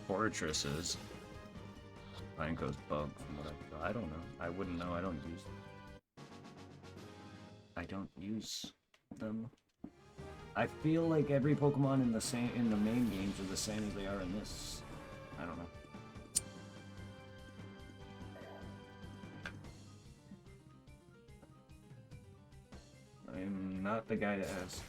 Fortresses. Franco's bug from what I don't know. I wouldn't know. I don't use them. I feel like every Pokemon in the main games are the same as they are in this. I don't know. I'm not the guy to ask.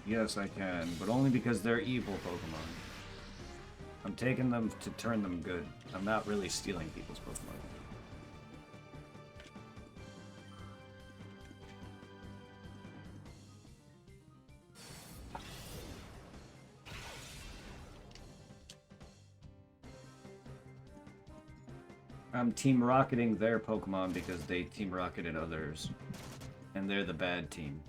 Yes, I can, but only because they're evil Pokemon. I'm taking them to turn them good. I'm not really stealing people's Pokemon. I'm Team Rocketing their Pokemon because they Team Rocketed others. And they're the bad team.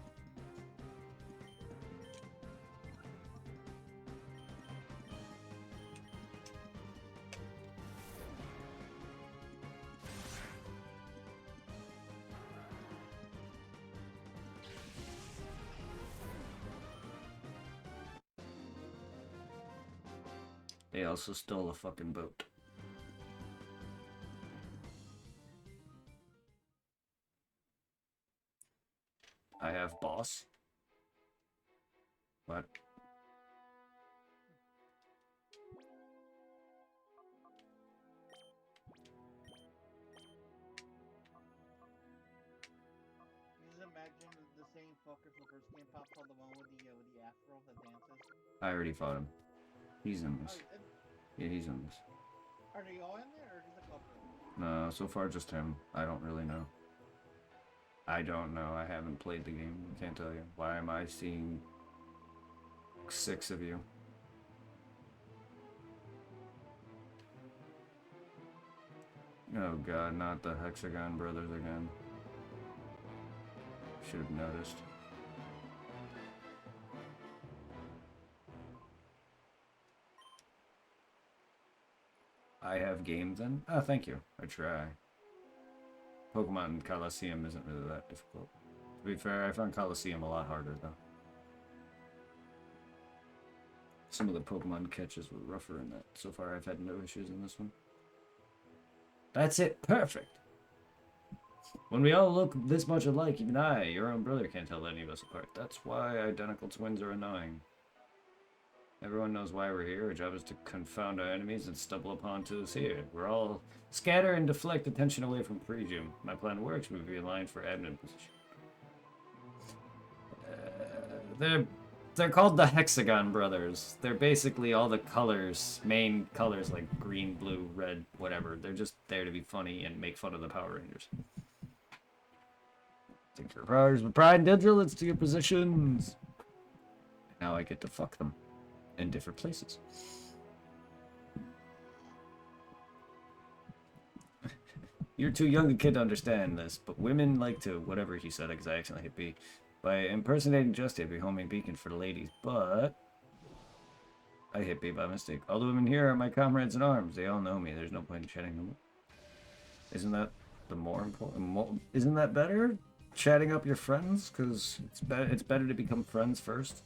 They also stole a fucking boat. I have boss. What? Just imagine the same fucker from first game pops on the one with the afro that dances. I already fought him. He's in this. Oh, Yeah, he's in this. are they all in there, or just a couple? No, so far just him. I don't really know. I don't know. I haven't played the game. Can't tell you. Why am I seeing 6 of you? Oh god, not the Hexagon Brothers again. Should have noticed. I have game then? Oh, thank you. I try. Pokemon Coliseum isn't really that difficult. To be fair, I found Coliseum a lot harder though. Some of the Pokemon catches were rougher in that. So far I've had no issues in this one. That's it. Perfect. When we all look this much alike, even I, your own brother, can't tell any of us apart. That's why identical twins are annoying. Everyone knows why we're here. Our job is to confound our enemies and stumble upon to us here. We're all scatter and deflect attention away from Presume. My plan works. We'll be aligned for admin position. They're called the Hexagon Brothers. They're basically all the colors, main colors like green, blue, red, whatever. They're just there to be funny and make fun of the Power Rangers. Take your powers with pride and diligence to your positions. Now I get to fuck them in different places. You're too young a kid to understand this, but women like to, whatever he said, because I accidentally hit B. By impersonating Justy, I'd be homing beacon for the ladies, but I hit B by mistake. All the women here are my comrades in arms. They all know me. There's no point in chatting them up. Isn't that the more important? Isn't that better? Chatting up your friends? Because it's better to become friends first.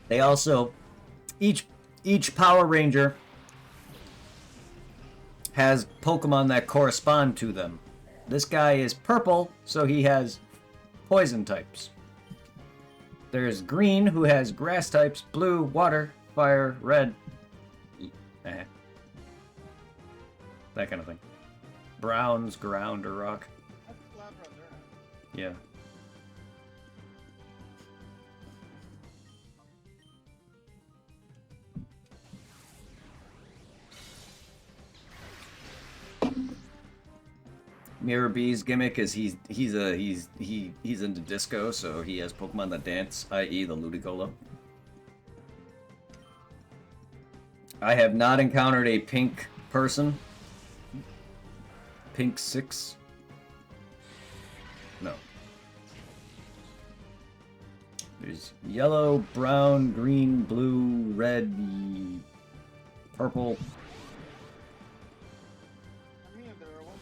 They also, each Power Ranger has Pokemon that correspond to them. This guy is purple, so he has poison types. There's green, who has grass types, blue, water, fire, red. That kind of thing. Brown's ground or rock. Yeah. Mirror B's gimmick is he's into disco, so he has Pokemon that dance, i.e. the Ludicolo. I have not encountered a pink person. Pink 6. No. There's yellow, brown, green, blue, red, purple. I mean, there are one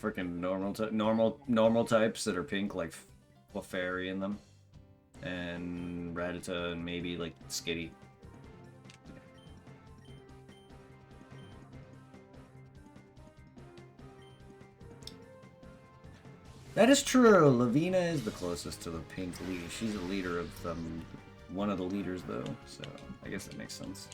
Freaking normal types that are pink, like Clefairy in them, and Rattata, and maybe like Skitty. That is true. Lavina is the closest to the pink lead. She's a leader of one of the leaders though, so I guess that makes sense.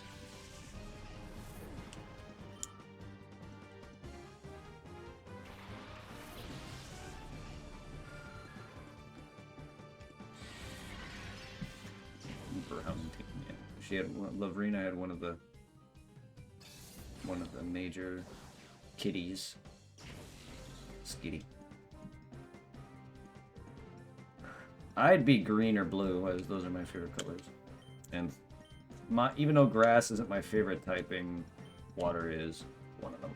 Brown team, yeah. She had Lavrina had one of the major kitties. Skitty. I'd be green or blue, as those are my favorite colors. And even though grass isn't my favorite typing, water is one of them.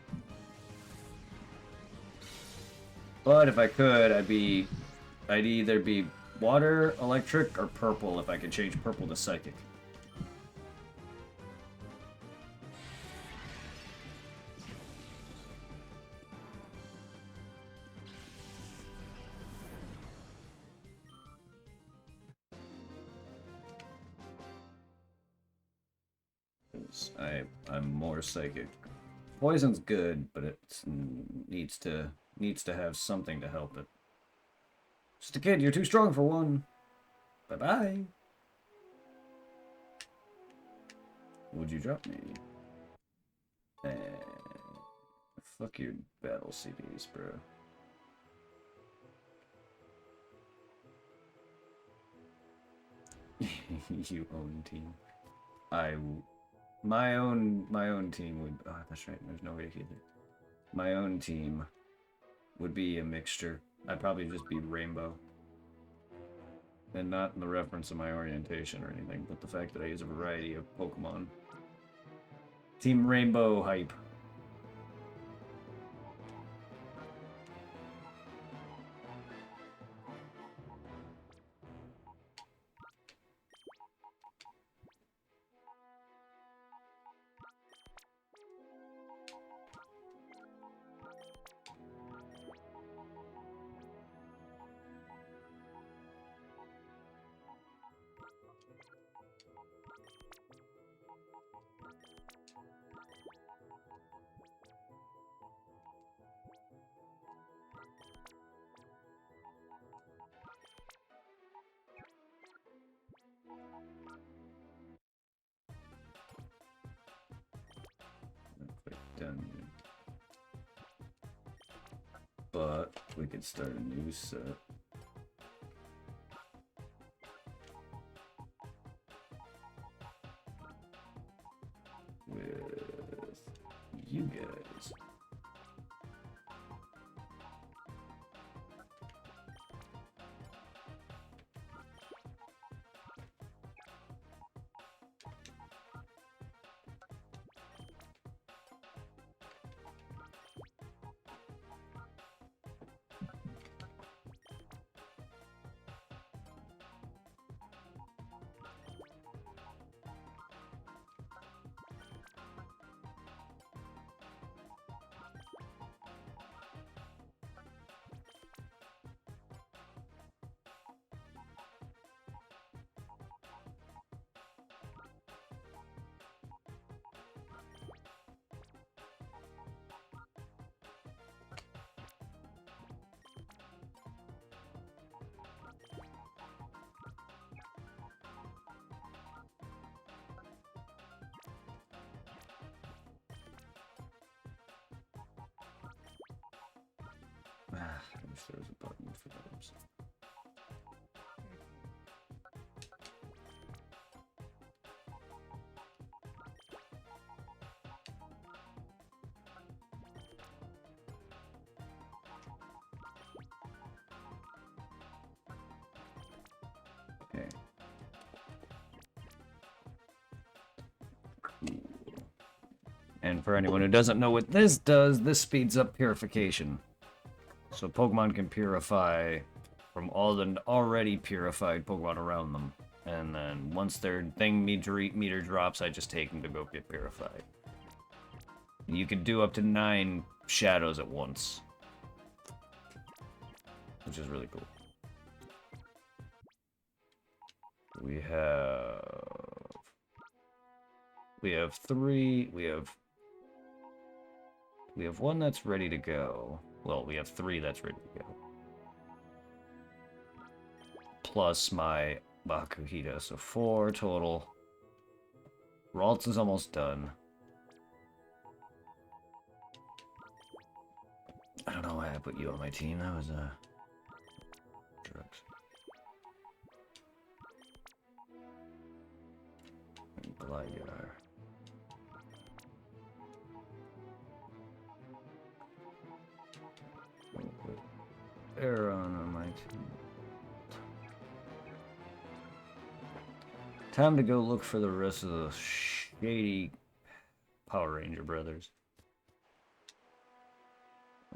But if I could, I'd either be water, electric, or purple if I could change purple to psychic. I'm more psychic. Poison's good, but it needs to have something to help it. Just a kid, you're too strong for one. Bye-bye. Would you drop me? Fuck your battle CDs, bro. You own team. My own team would. Oh, that's right. There's no way either. My own team would be a mixture. I'd probably just be rainbow, and not in the reference of my orientation or anything, but the fact that I use a variety of Pokemon. Team Rainbow hype. Done. But we could start a new set. With you guys. I wish there was a button for those. Okay. Cool. And for anyone who doesn't know what this does, this speeds up purification. So Pokemon can purify from all the already purified Pokemon around them. And then once their thing meter drops, I just take them to go get purified. You can do up to 9 shadows at once. Which is really cool. We have 3, we have one that's ready to go. Well, we have 3 that's ready to go. Plus my Bakuhita, so 4 total. Ralts is almost done. I don't know why I put you on my team. That was drugs. Gligar. Aron on my team. Time to go look for the rest of the shady Power Ranger brothers.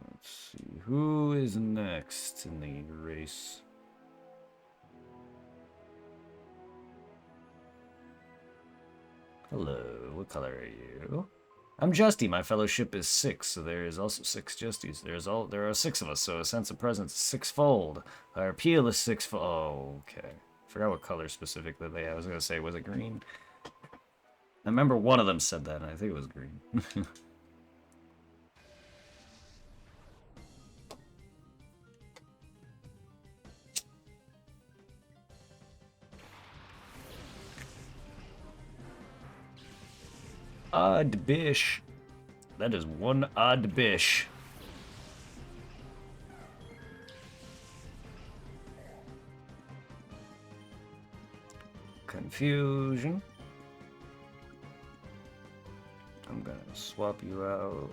Let's see, who is next in the race? Hello, what color are you? I'm Justy. My fellowship is 6, so there is also 6 Justies. There are 6 of us, so a sense of presence is 6-fold. Our appeal is 6-fold. Oh, okay. Forgot what color specifically they had. I was gonna say, was it green? I remember one of them said that, and I think it was green. Odd bish. That is one odd bish. Confusion. I'm gonna swap you out.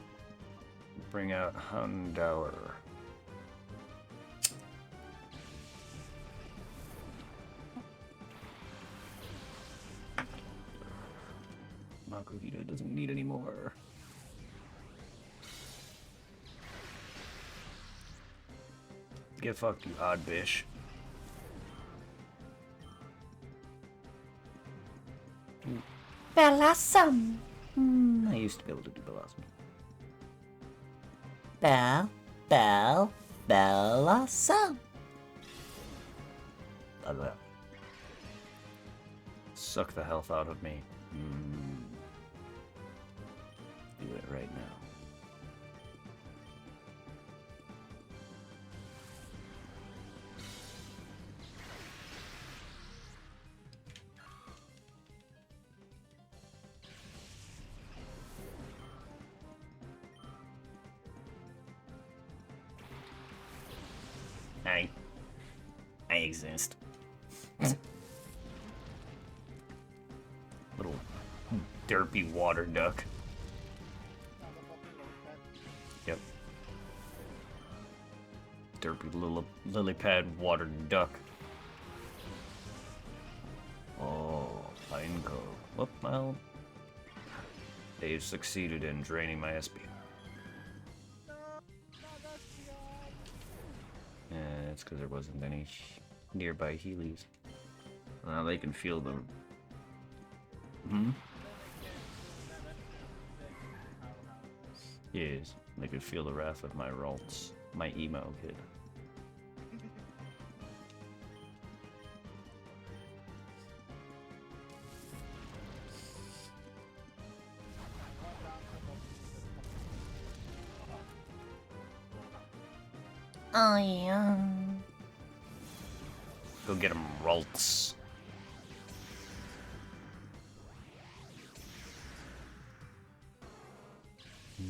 Bring out Houndour. Makuhita doesn't need any more. Get fucked, you odd bish. Blossom. I used to be able to do Blossom. Blossom. Suck the health out of me. Do it right now. I exist. Little derpy water duck. Yep. Derpy lily pad water duck. Oh, Pine Cove. Whoop, well. They've succeeded in draining my SP. It's because there wasn't any nearby Heelys. Now they can feel the... Yes, they could feel the wrath of my Ralts. My emo kid. Oh yeah. Go get him, Ralts.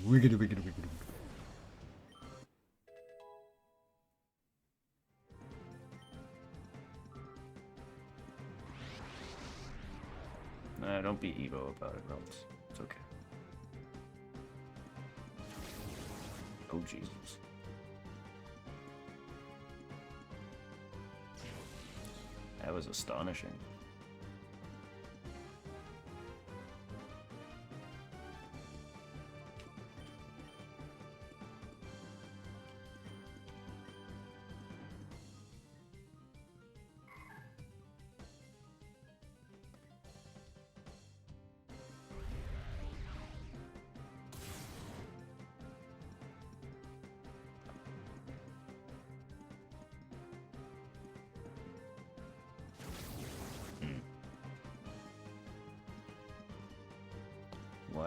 Wiggity, wiggity, wiggity. Nah, don't be Evo about it, Ralts. It's okay. Oh, Jesus. That was astonishing.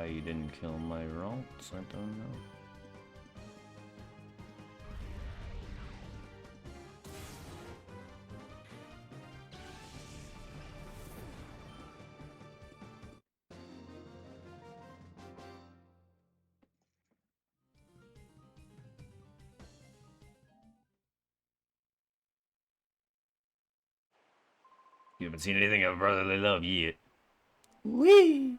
Why you didn't kill my Ralts, I don't know. You haven't seen anything of brotherly love yet. Wee!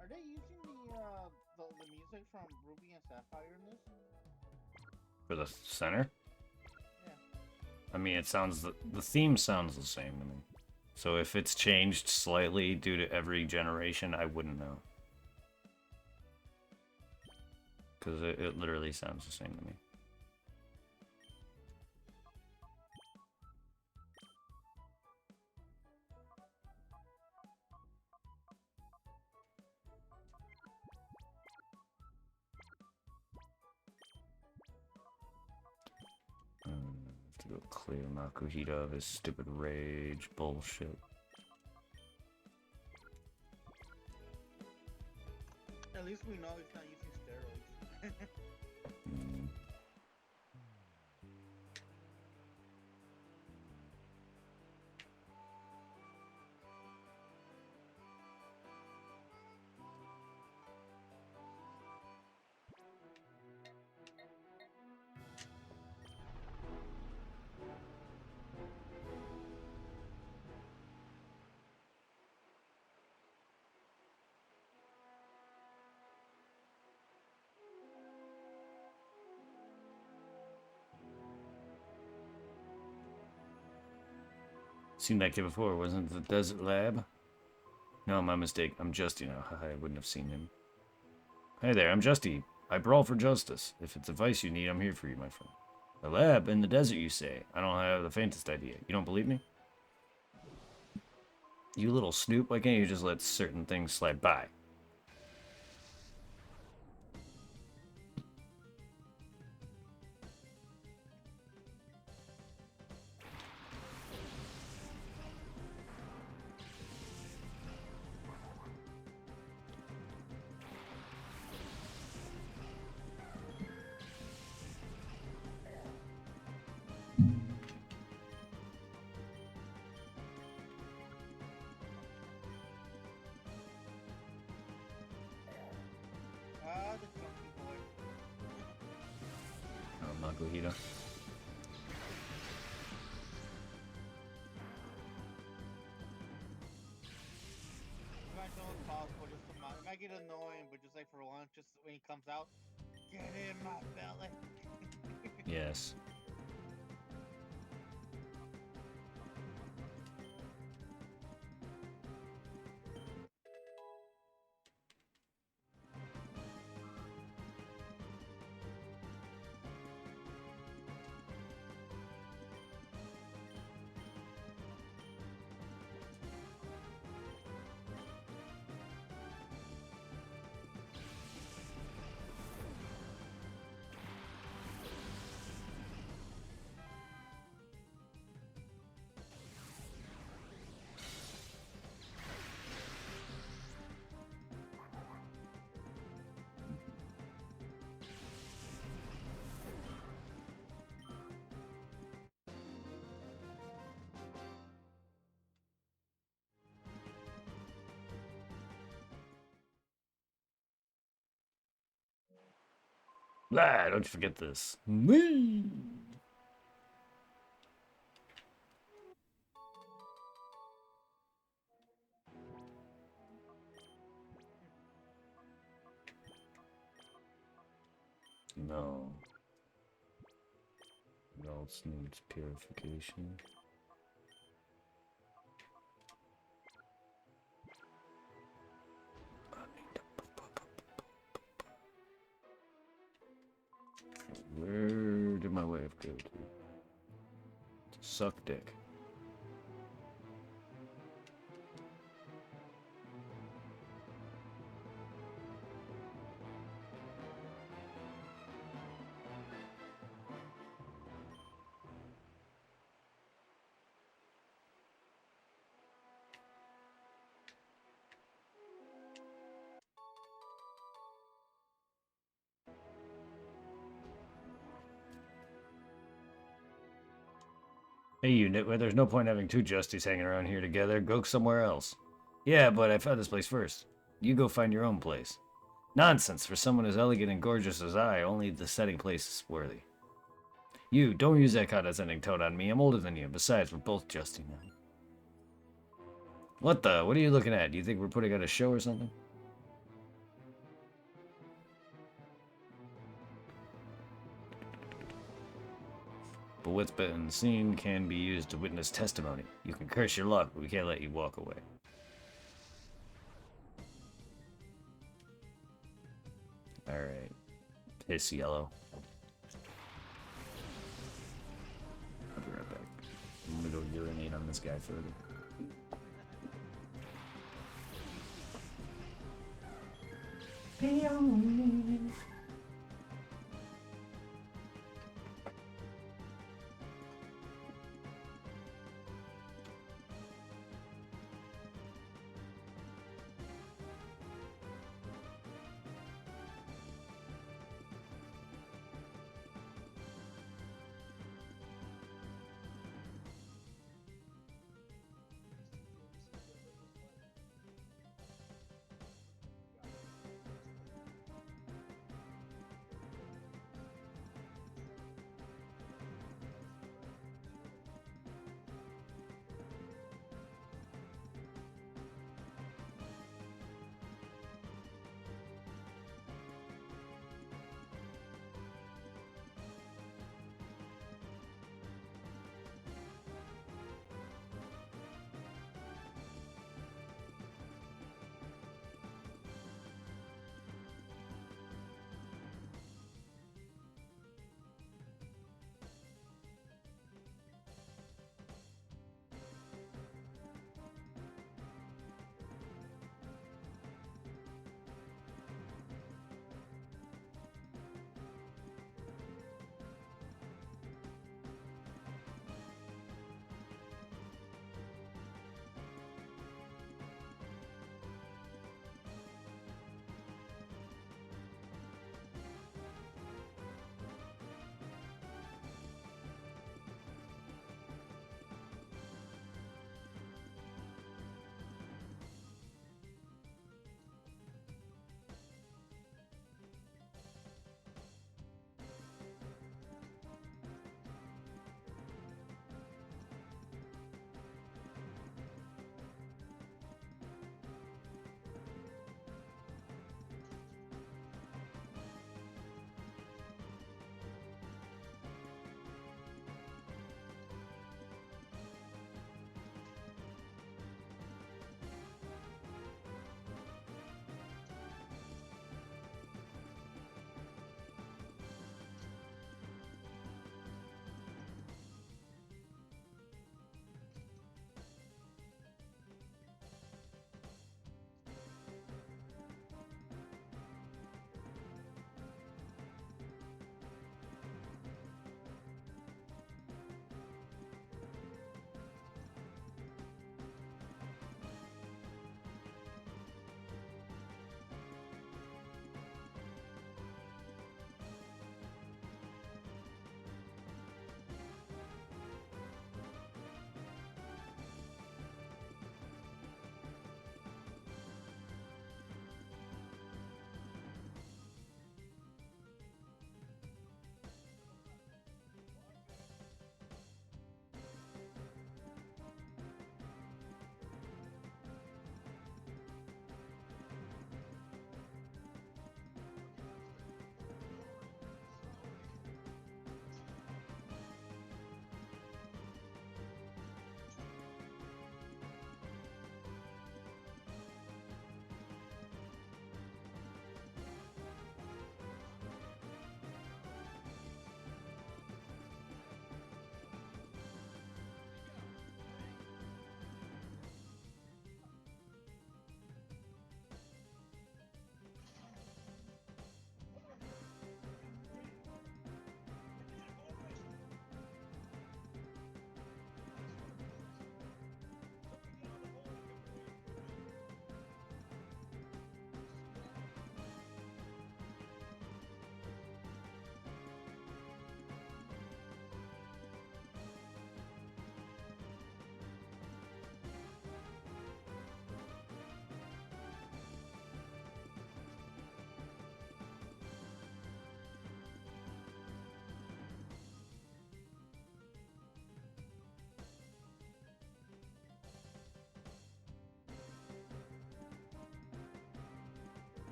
Are they using the music from Ruby and Sapphire in this? For the center? Yeah. I mean, it sounds... The theme sounds the same to me. So if it's changed slightly due to every generation, I wouldn't know. Because it literally sounds the same to me. To go clear Makuhita of his stupid rage bullshit. At least we know he's not using steroids. Mm. Seen that kid before, wasn't it the desert lab? No, my mistake. I'm Justy now. Haha, I wouldn't have seen him. Hey there, I'm Justy. I brawl for justice. If it's advice you need, I'm here for you, my friend. A lab in the desert, you say? I don't have the faintest idea. You don't believe me? You little snoop, why can't you just let certain things slide by? The chunky boy. Oh, Makuhita. As much as possible, just to it might get annoying, but just like for once, just when he comes out, get in my belly. Yes. Ah, don't you forget this. Me. No. else needs purification. Where did my wave go to? Suck dick. Hey, you nitwit, there's no point having two Justies hanging around here together. Go somewhere else. Yeah, but I found this place first. You go find your own place. Nonsense. For someone as elegant and gorgeous as I, only the setting place is worthy. You, don't use that condescending tone on me. I'm older than you. Besides, we're both Justy now. What the? What are you looking at? Do you think we're putting on a show or something? But what's been seen can be used to witness testimony. You can curse your luck, but we can't let you walk away. Alright. Piss yellow. I'll be right back. I'm gonna go urinate on this guy further.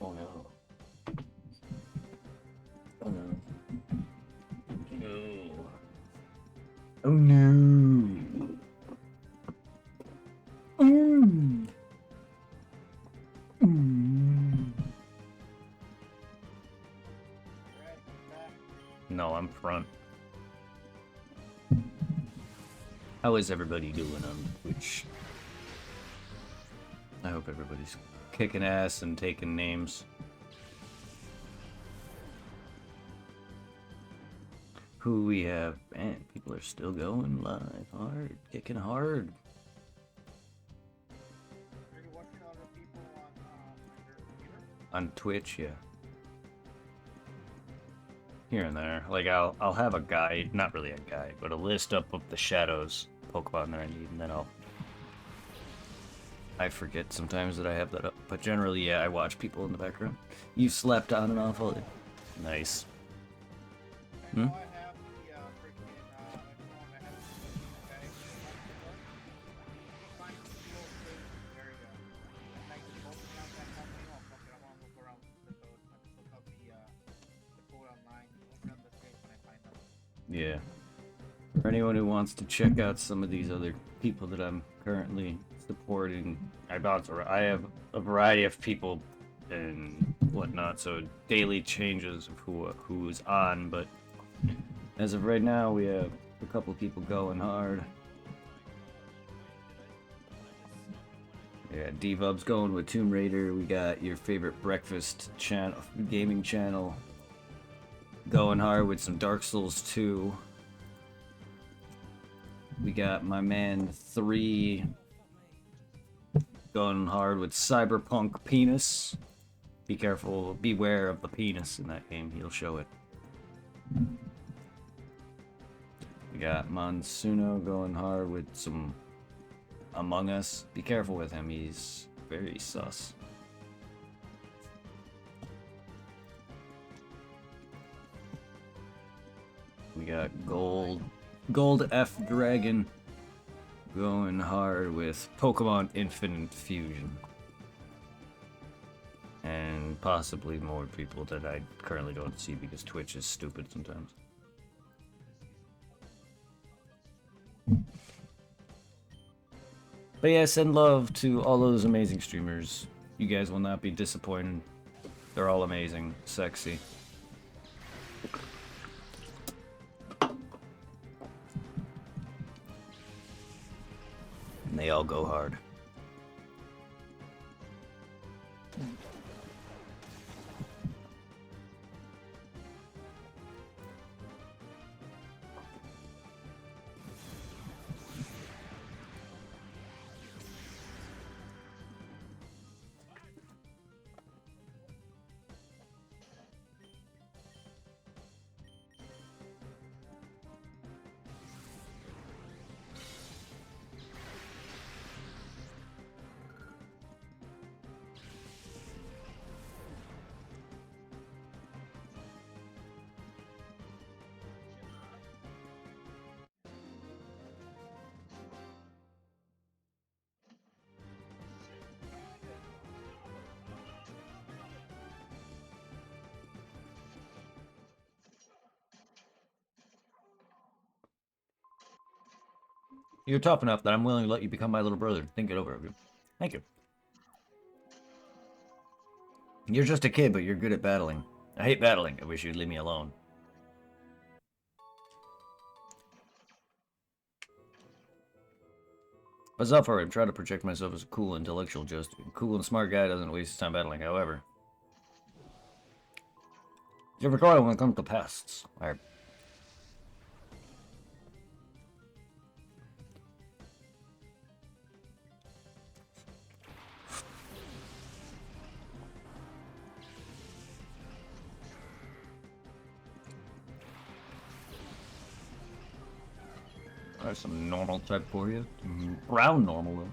Oh no. Oh no. No. Oh no. Mm. Mm. Right, back. No, I'm front. How is everybody doing on Twitch? I hope everybody's kicking ass and taking names. Who we have? Man, people are still going live hard, kicking hard. Are you watching other people on your computer? On Twitch, yeah. Here and there. Like I'll have a guide, not really a guide, but a list up of the shadows Pokemon that I need, and then I forget sometimes that I have that up. But generally, yeah, I watch people in the background. You slept on and off all day. Nice. I know I have the freaking I have the guy find the little space area. And I can open up that company. Oh fuck it, I wanna look around the code. I just look up the code online, open up the safe when I find them. Yeah. For anyone who wants to check out some of these other people that I'm currently supporting, I have a variety of people and whatnot, so daily changes of who's on, but as of right now, we have a couple people going hard. Yeah, D-Vub's going with Tomb Raider. We got your favorite breakfast channel, gaming channel, going hard with some Dark Souls 2. We got my man 3 going hard with Cyberpunk Penis. Be careful, beware of the penis in that game, he'll show it. We got Monsuno going hard with some Among Us. Be careful with him, he's very sus. We got Gold F Dragon going hard with Pokemon Infinite Fusion. And possibly more people that I currently don't see because Twitch is stupid sometimes. But yeah, send love to all those amazing streamers. You guys will not be disappointed. They're all amazing, sexy. And they all go hard. You're tough enough that I'm willing to let you become my little brother. Think it over. Thank you. You're just a kid, but you're good at battling. I hate battling. I wish you'd leave me alone. What's up for it? I'm trying to project myself as a cool, intellectual, just cool and smart guy doesn't waste his time battling, however. You're recoil when it comes to pests. Alright. Try some normal type for you. Brown normal, though.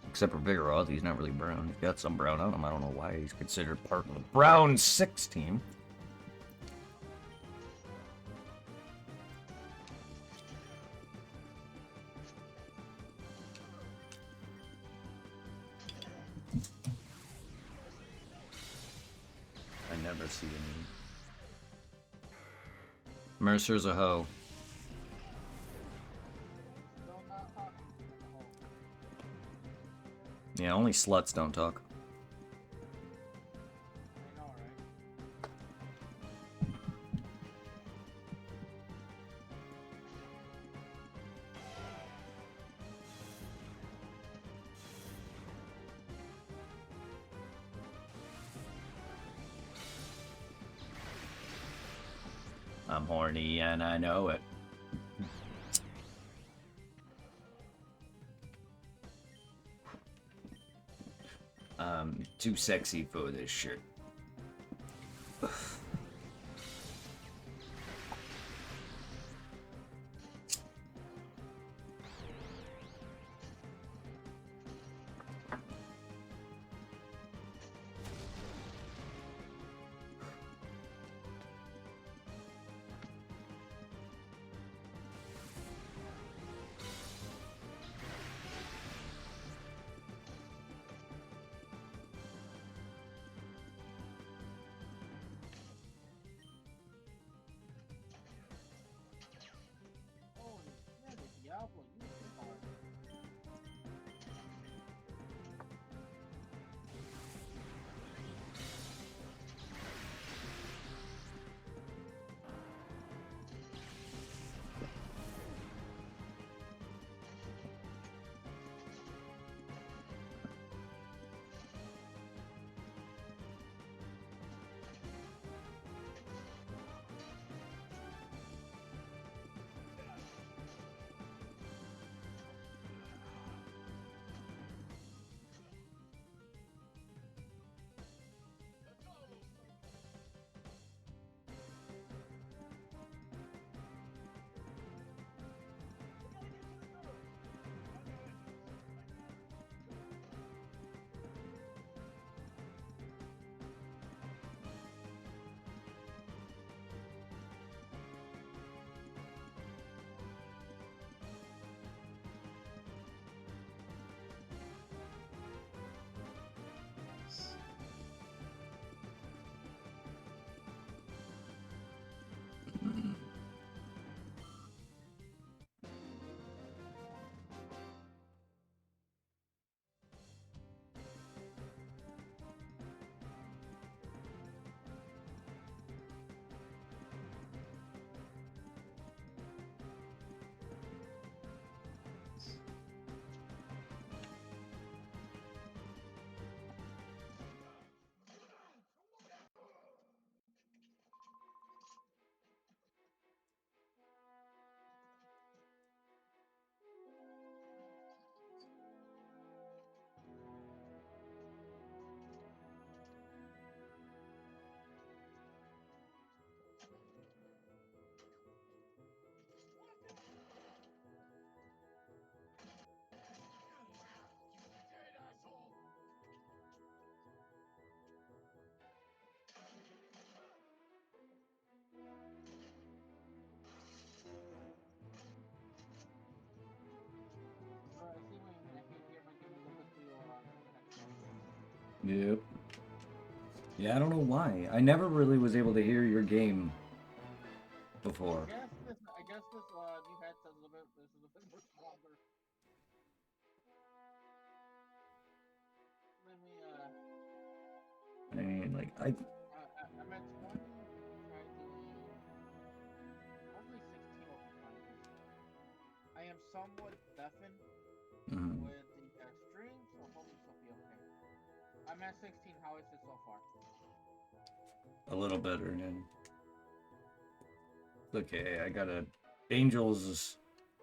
Except for Vigoroth, he's not really brown. He's got some brown on him. I don't know why he's considered part of the Brown 6 team. I never see any. Mercer's a hoe. Still not talking. Oh, Yeah, only sluts don't talk. I know, right? I'm horny and I know it. I'm too sexy for this shirt. Holy shit, Diablo, you retard. Alright, see when I hit here, my game is a bit too connection. Yep. Yeah, I don't know why. I never really was able to hear your game before. I guess this new headset is a bit more stronger. Let me I mean, like, I'm at 20. Try doing hopefully 16 will be fine. I am somewhat deafened mhm, with the stream, so hopefully this will be okay. I'm at 16. How is it so far? a little better. And okay, I gotta. Angel's is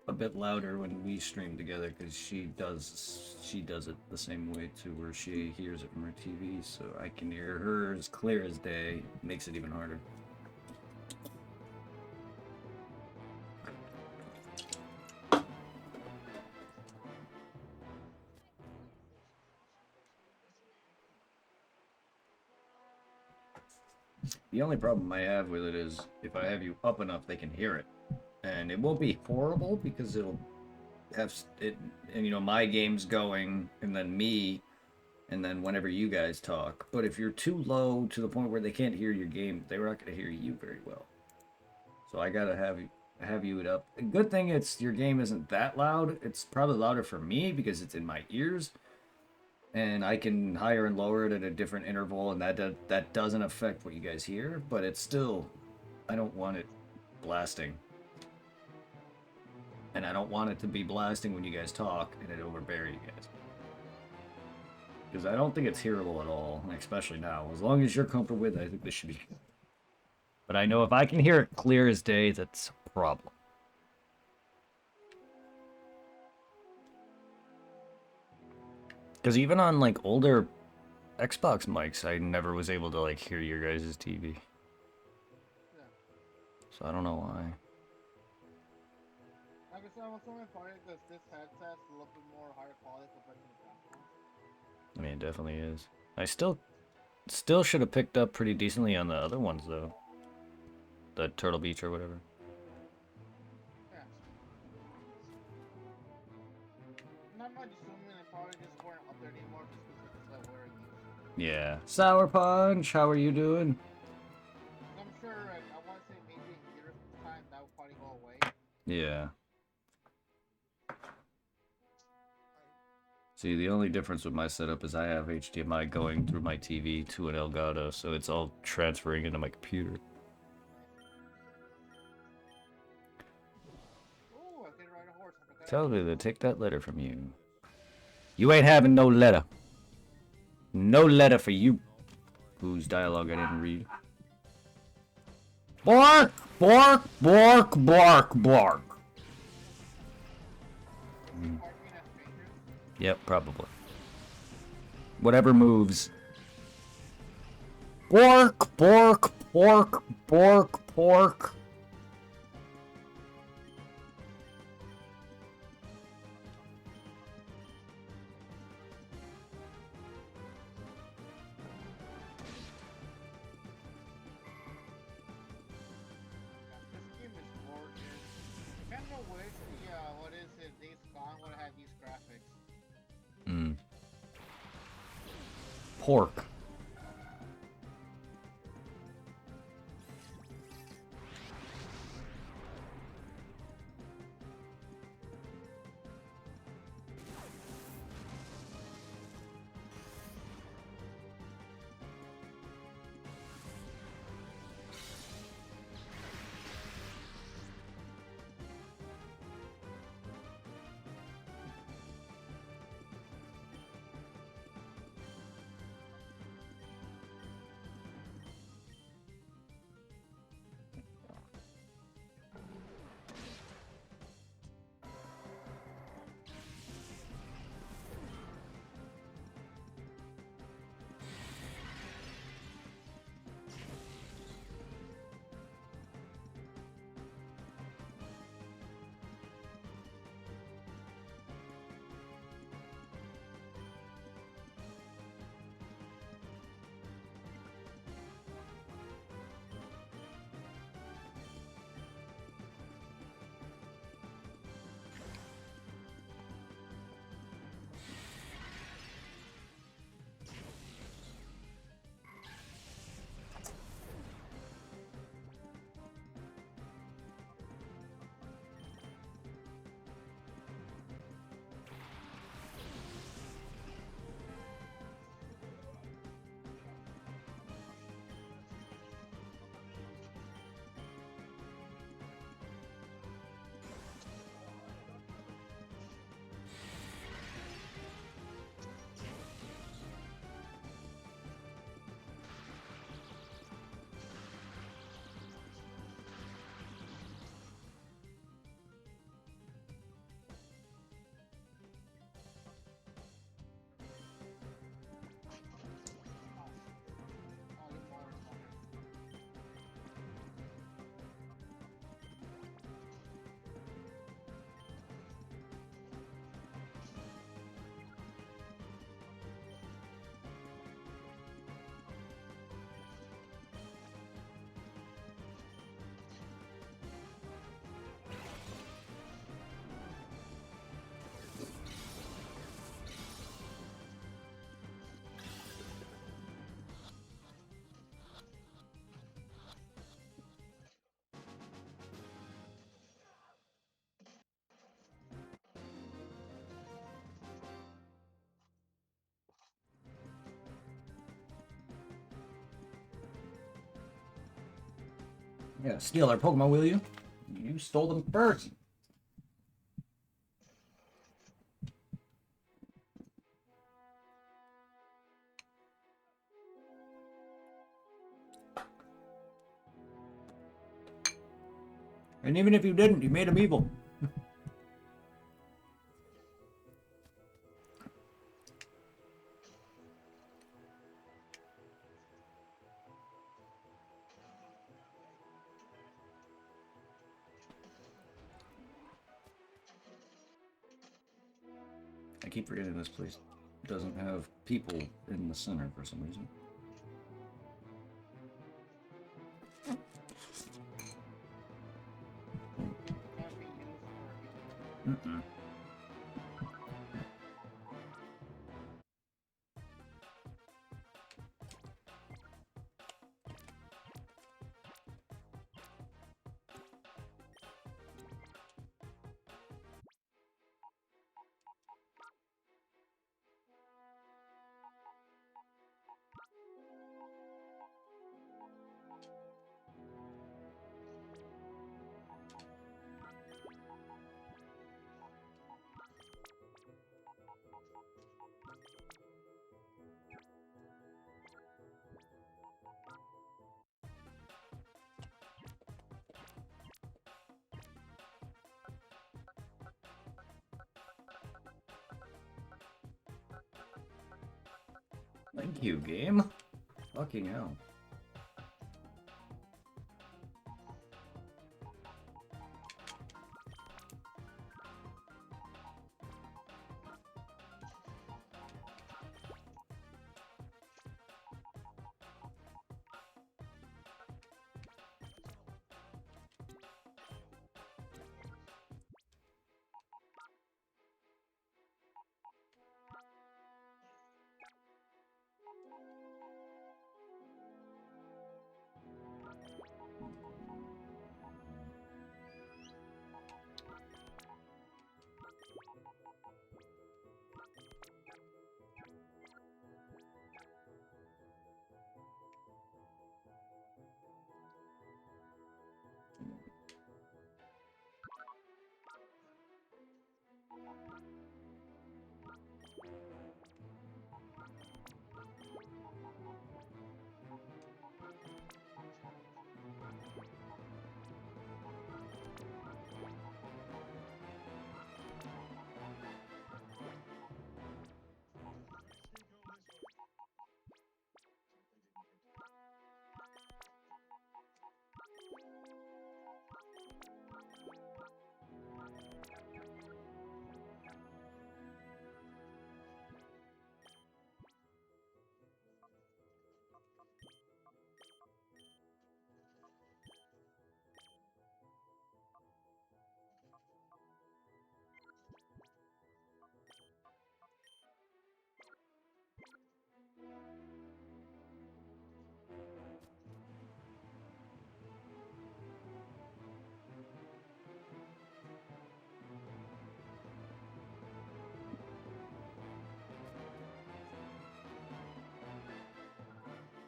a bit louder when we stream together because she does it the same way too, where she hears it from her TV, so I can hear her as clear as day. Makes it even harder. The only problem I have with it is if I have you up enough, they can hear it, and it won't be horrible because it'll have it, and you know my game's going, and then me, and then whenever you guys talk. But if you're too low to the point where they can't hear your game, they're not going to hear you very well. So I gotta have you it up. The good thing it's your game isn't that loud. It's probably louder for me because it's in my ears, and I can higher and lower it at a different interval, and that doesn't affect what you guys hear. But it's still, I don't want it blasting, and I don't want it to be blasting when you guys talk and it overbear you guys. Because I don't think it's hearable at all, especially now. As long as you're comfortable with it, I think this should be good. But I know if I can hear it clear as day, that's a problem. Because even on like older Xbox mics, I never was able to like hear your guys' TV. Yeah. So I don't know why. Like I said, I'm assuming probably because this headset's a little bit more higher quality compared to the past ones. I mean, it definitely is. I still should have picked up pretty decently on the other ones though. The Turtle Beach or whatever. Yeah. And I'm not assuming they probably just weren't up there anymore just because it's like wearing these. Yeah. Sour Punch, how are you doing? I'm sure, I want to say maybe in years time that will probably go away. Yeah. See, the only difference with my setup is I have HDMI going through my TV to an Elgato, so it's all transferring into my computer. Ooh, I can ride a horse. I forgot. Tell me to take that letter from you. You ain't having no letter. No letter for you. Whose dialogue I didn't read. Bark! Bark! Bark! Bark! Bark! Barking at strangers. Yep, probably. Whatever moves. Bork, bork, bork, bork, bork. This game is gorgeous. Kind of wish the what is it? Days Gone would have had these graphics. Pork. Yeah, steal our Pokemon, will you? You stole them first. And even if you didn't, you made him evil. I keep forgetting this place doesn't have people in the center for some reason. Can't be used for healing. Mm-mm. Thank you, game. Fucking hell.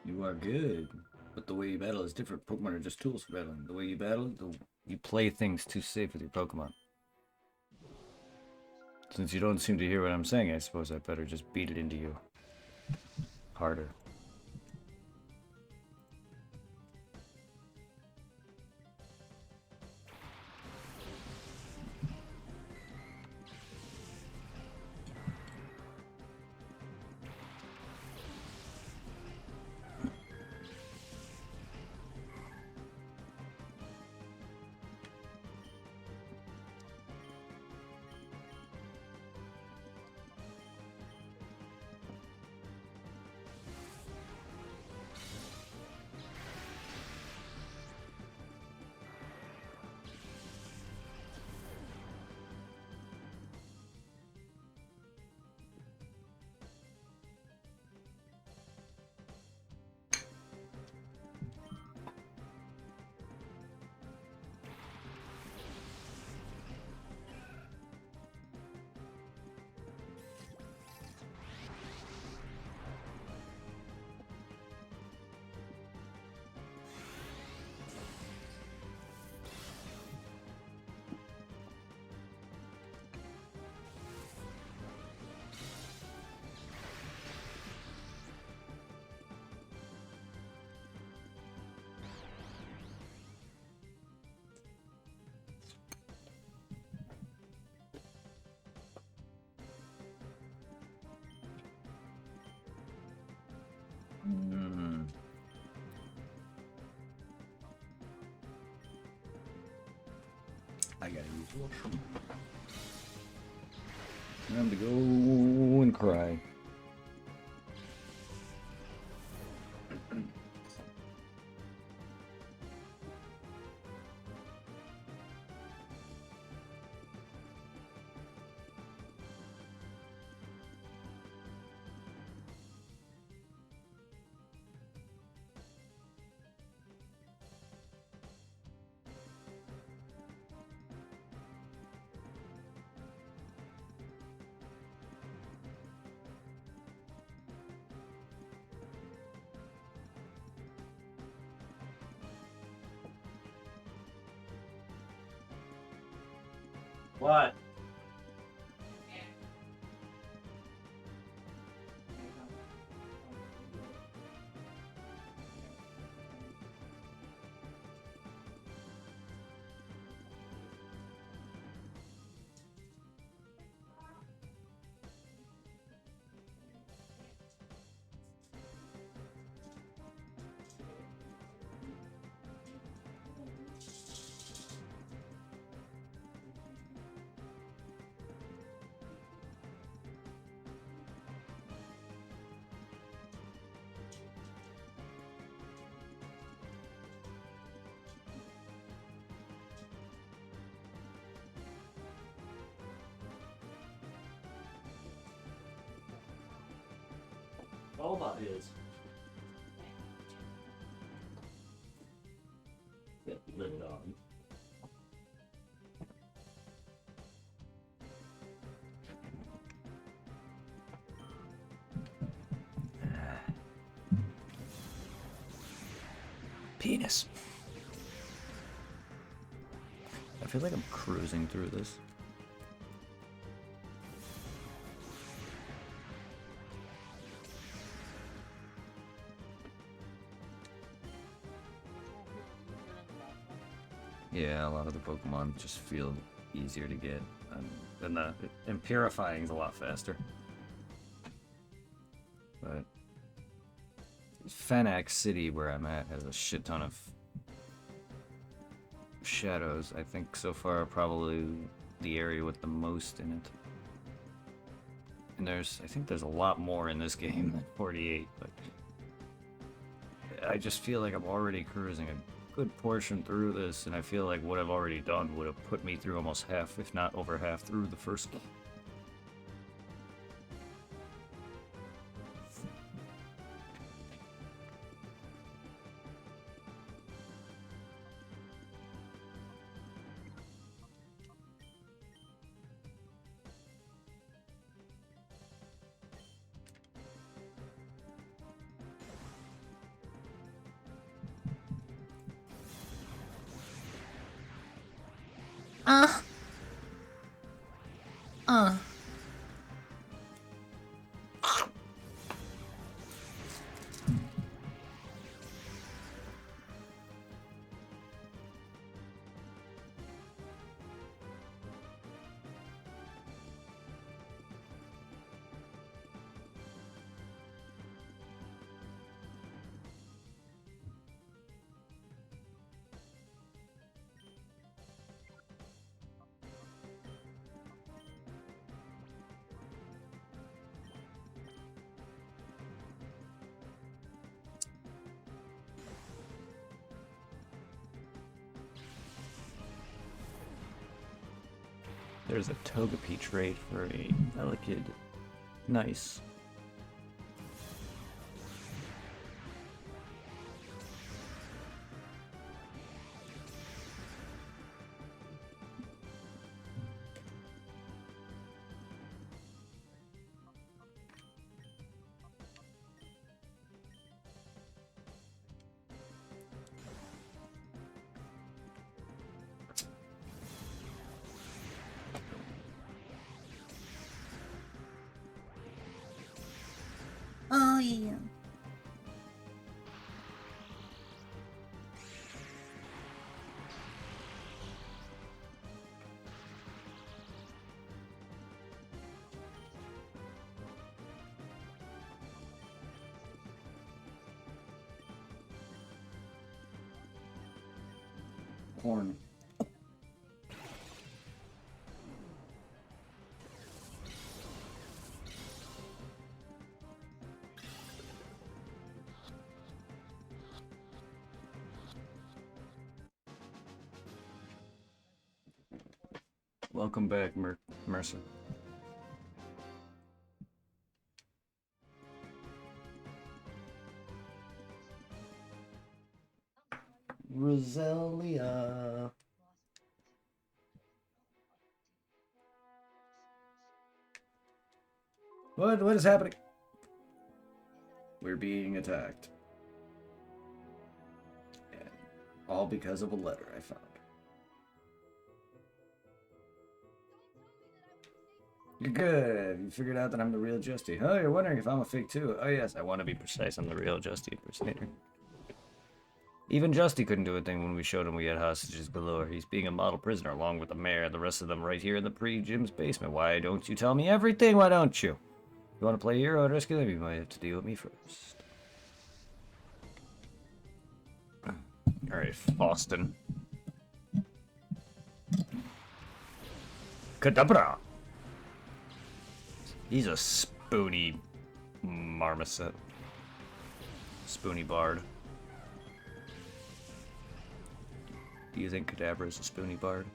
You are good, but the way you battle is different. Pokemon are just tools for battling. The way you battle, you play things too safe with your Pokemon. Since you don't seem to hear what I'm saying, I suppose I better just beat it into you. Harder. I gotta use the washroom. Time to go and cry. What? Bulma is. Lived on. Penis. I feel like I'm cruising through this. Yeah, a lot of the Pokemon just feel easier to get, and purifying's a lot faster. But Fanac City, where I'm at, has a shit ton of shadows. I think so far probably the area with the most in it. And I think there's a lot more in this game than 48, but I just feel like I'm already cruising a good portion through this, and I feel like what I've already done would have put me through almost half, if not over half, through the first game. Uh. Uh. There's a Togepi trade for a Elekid. Nice. Oh yeah. Corn. Welcome back, Mercer. Roselia. What is happening? We're being attacked. And all because of a letter I found. You're good. You figured out that I'm the real Justy. Oh, you're wondering if I'm a fake too. Oh yes, I want to be precise. I'm the real Justy impersonator. Even Justy couldn't do a thing when we showed him we had hostages galore. He's being a model prisoner along with the mayor and the rest of them right here in the pre-gym's basement. Why don't you tell me everything? Why don't you? You want to play hero and rescue them? You might have to deal with me first. Alright, Faustin. Kadabra! He's a spoony marmoset. Spoony bard. Do you think Kadabra is a spoony bard?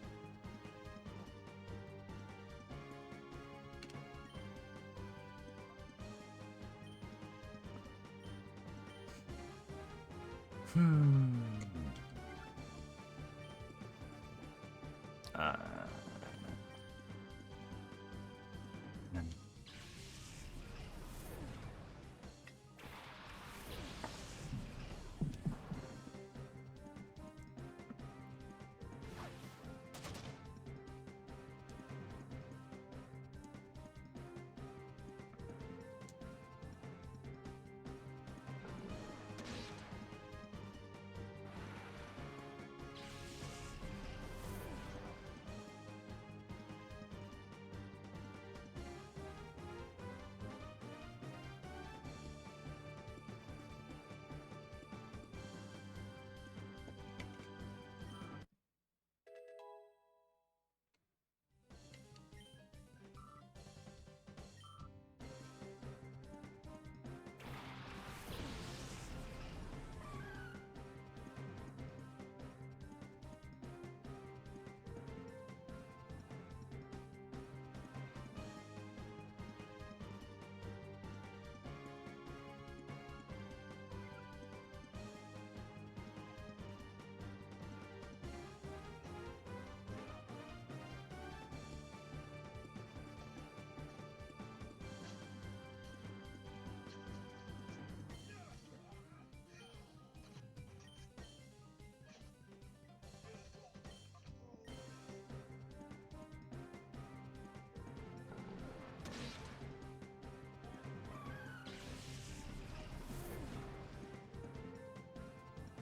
Ah.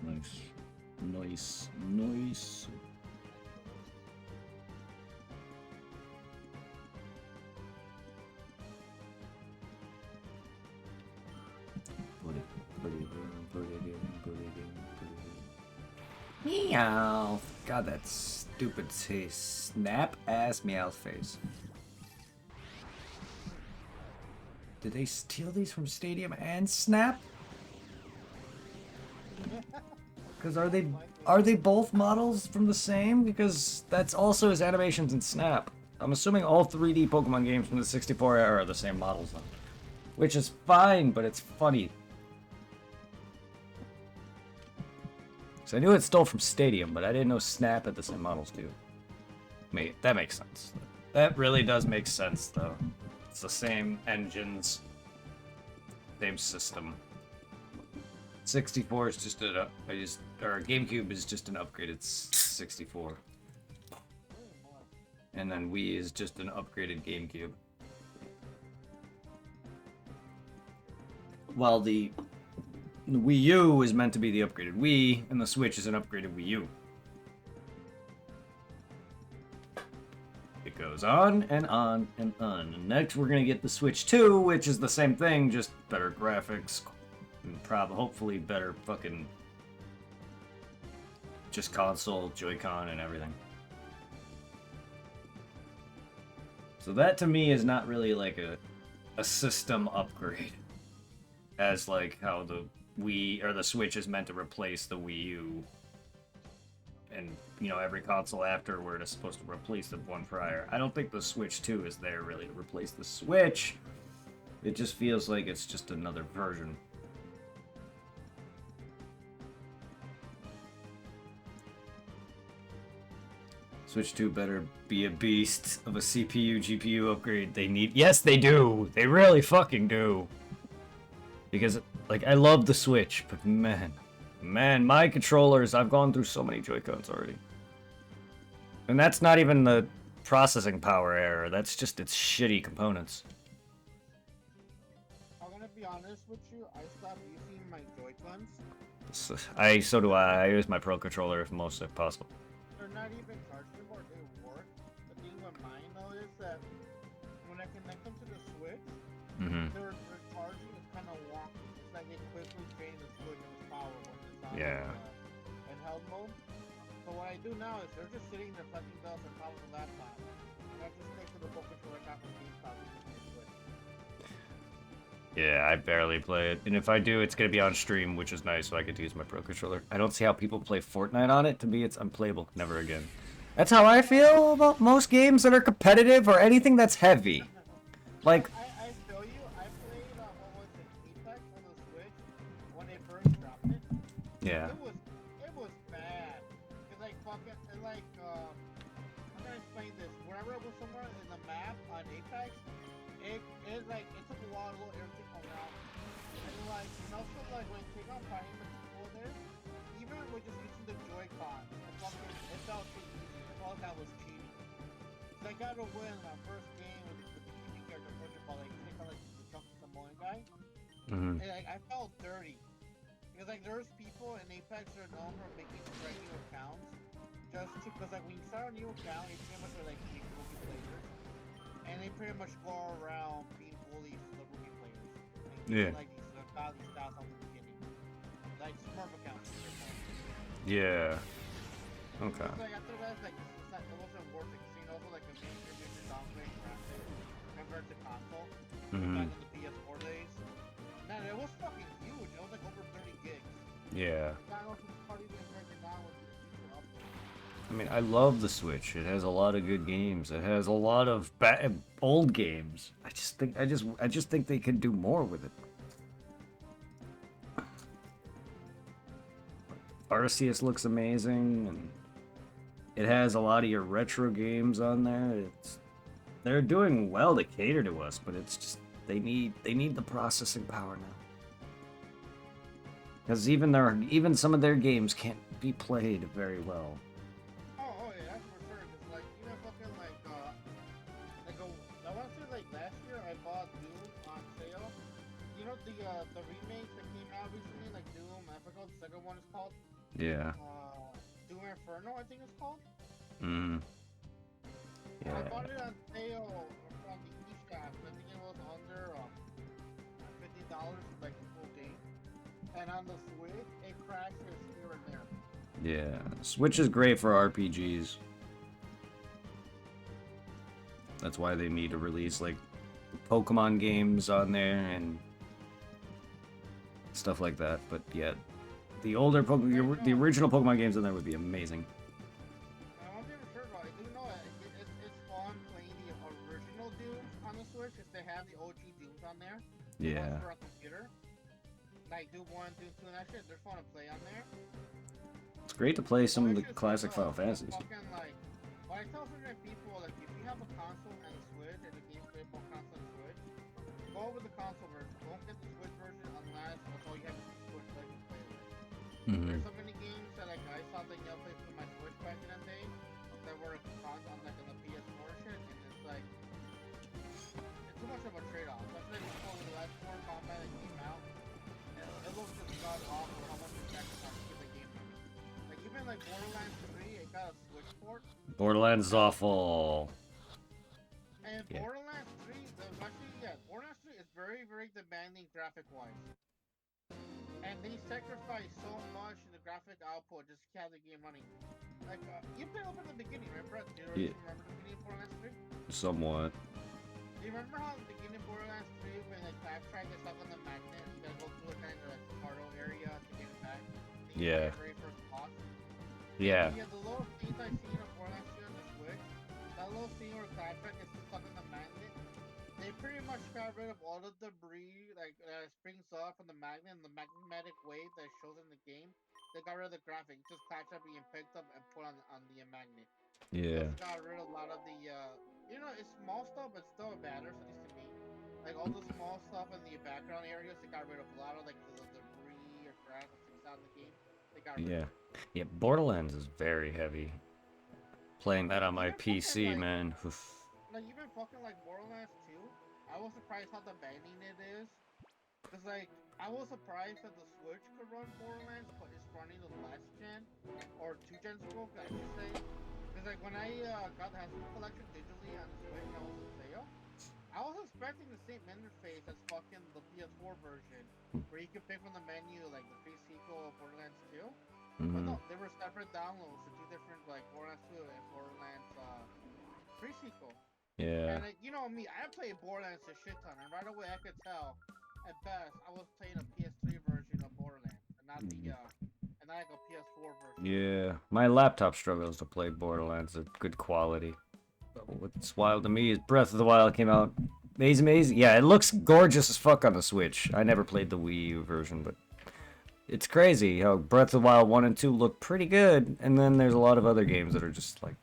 Nice. Nice. Nice. Meow. God, that stupid snap ass meow face. Did they steal these from Stadium and Snap? Because are they both models from the same? Because that's also his animations in Snap. I'm assuming all 3D Pokemon games from the 64 era are the same models though. Which is fine, but it's funny. So I knew it stole from Stadium, but I didn't know Snap had the same models too. That makes sense. That really does make sense though. It's the same engines, same system. 64 is just or GameCube is just an upgraded 64. And then Wii is just an upgraded GameCube. While the Wii U is meant to be the upgraded Wii, and the Switch is an upgraded Wii U. It goes on and on and on. And next we're gonna get the Switch 2, which is the same thing, just better graphics, and hopefully better fucking just console, Joy-Con, and everything. So that to me is not really like a system upgrade, as like how the Wii or the Switch is meant to replace the Wii U and you know every console afterward is supposed to replace the one prior. I don't think the Switch 2 is there really to replace the Switch. It just feels like it's just another version. Switch 2 better be a beast of a CPU, GPU upgrade. They need. Yes, they do. They really fucking do. Because, like, I love the Switch, but man, my controllers, I've gone through so many Joy-Cons already. And that's not even the processing power error. That's just its shitty components. I'm gonna be honest with you. I stopped using my Joy-Cons. So do I. I use my Pro Controller if most if possible. They're not even charged anymore. They work. The thing with mine though is that when I connect them to the Switch, they're charging is kind of wonky. It's like they quickly drain the Switch's power when it's on handheld mode. So what I do now is they're just sitting there collecting dust on top of the laptop. And I just stick to the Pro Controller I got from GameStop using my Switch. Yeah, I barely play it. And if I do, it's going to be on stream, which is nice, so I get to use my Pro Controller. I don't see how people play Fortnite on it. To me, it's unplayable. Never again. That's how I feel about most games that are competitive or anything that's heavy. Like... I feel you. I played, what was it, Apex on the Switch when they first dropped it. Yeah. It was bad. Cause like fucking, and like, I'm gonna explain this. Whenever I was somewhere in the map on Apex, it like, it took a while to load everything around. And like, and also like when you take on fighting the people there, even with just using the Joy-Con, it felt too easy. I felt like I was cheating. Cause I got to win my first game with the TV character, first of all, like, take on like the chunky Samoan guy. And like, I felt dirty. Because like there's people in Apex that are known for making brand new accounts. Just to, cause like when you start a new account, you pretty much are like big rookie players. And they pretty much go around being bullies to the rookie players. Like these godly stats on the beginning. Like Smurf accounts. Yeah. Okay. It's like after that, like it wasn't worth it. Cause you know, also like a major downgrade graphics compared to console. Back in the PS4 days. Man, it was fucking huge. It was like over 30 gigs. Yeah. I don't know if it's probably even right now with the future updates. I mean, I love the Switch. It has a lot of good games. It has a lot of old games. I just think they could do more with it. Arceus looks amazing, and it has a lot of your retro games on there. They're doing well to cater to us, but it's just they need the processing power now. Because even some of their games can't be played very well. Oh yeah, that's for sure. Cause like even fucking like I want to say like last year I bought Doom on sale. You know the remakes that came out recently, like Doom. I forgot what the second one is called. Yeah. Doom Inferno, I think it's called. Yeah. I bought it on sale from the eShop. I think it was under $50 for like the full game. And on the Switch, it crashes here and there. Yeah. Switch is great for RPGs. That's why they need to release like Pokemon games on there and stuff like that. But yeah, the original Pokemon games on there would be amazing. I won't be sure about it. I do know it's fun playing the original Dooms on the Switch if they have the OG Dooms on there. Yeah. For a computer. Like Doom 1, Doom 2, and that shit, they're fun to play on there. It's great to play some of the classic Final Fantasies. Fucking like, when I tell certain people, like, if you have a console and a Switch and a gameplay both console and Switch, go with the console version. Don't get the Switch version unless that's all you have is the Switch that you play with. There's so many games that like I saw that y'all played with my Switch back in the day that were on like on the PS4 shit, and it's like it's too much of a trade-off. Especially like before the last Mortal Kombat that came out, and it looks just god awful how much you sacrifice to get the game running. Like even like Borderlands 3, it got a Switch port. Borderlands is awful. And Borderlands 3, Borderlands 3 is very, very demanding graphic-wise. And they sacrifice so much in the graphic output just to have the game running. Like, you played up in the beginning, right, Brett? Do you remember the beginning of Borderlands 3? Somewhat. Do you remember how the beginning of Borderlands 3, when like Backtrack gets stuck on the magnet, you gotta go through the kind of like Cardo area to get it back? Yeah. The very first boss? Yeah. Yeah, the little things I seen on Borderlands 2 on the Switch, that little thing where Patrick is stuck in the magnet, they pretty much got rid of all the debris like springs off from the magnet and the magnetic wave that shows in the game. They got rid of the graphic, just Patrick being picked up and put on the magnet. They Yeah. also got rid of a lot of the it's small stuff, but still it matters at least to me. Like all the small stuff in the background areas, they got rid of a lot of like the debris or grass that sticks out in the game. They got rid Yeah. of it. Yeah, Borderlands is very heavy. Playing that on my Even fucking PC, man. Oof. even fucking like Borderlands 2, I was surprised how demanding it is. Cause like I was surprised that the Switch could run Borderlands, but it's running the last gen or 2 gens ago, I should say. Cause like when I got the Hasbro collection digitally on the Switch and I was on sale, I was expecting the same interface as fucking the PS4 version, where you can pick from the menu like the free sequel of Borderlands 2. But Mm, no, they were separate downloads for 2 different like Borderlands 2 and Borderlands free sequel. yeah. And like, you know me, I played Borderlands a shit ton, and right away I could tell. At best, I was playing a PS3 version of Borderlands, and not the and not like a PS4 version. Yeah. My laptop struggles to play Borderlands at good quality. But what's wild to me is Breath of the Wild came out. Amazing. Yeah, it looks gorgeous as fuck on the Switch. I never played the Wii U version, but it's crazy how Breath of the Wild 1 and 2 look pretty good, and then there's a lot of other games that are just like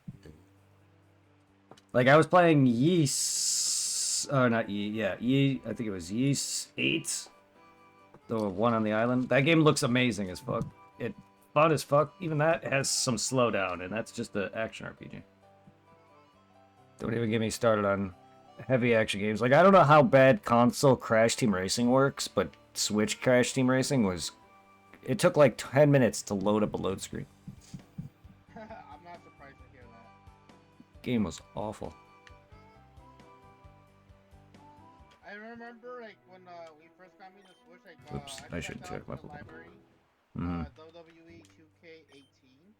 I was playing Yeast, not Ye, yeah, Ye, I think it was Yeast 8, the one on the island. That game looks amazing as fuck. It fun as fuck. Even that has some slowdown, and that's just the action RPG. Don't even get me started on heavy action games. Like I don't know how bad console Crash Team Racing works, but Switch Crash Team Racing was. It took like 10 minutes to load up a load screen. I'm not surprised to hear that. Game was awful. I remember like when we first got me the Switch, like Oops, I I should checked out check my the phone. library, Mm. WWE 2K18.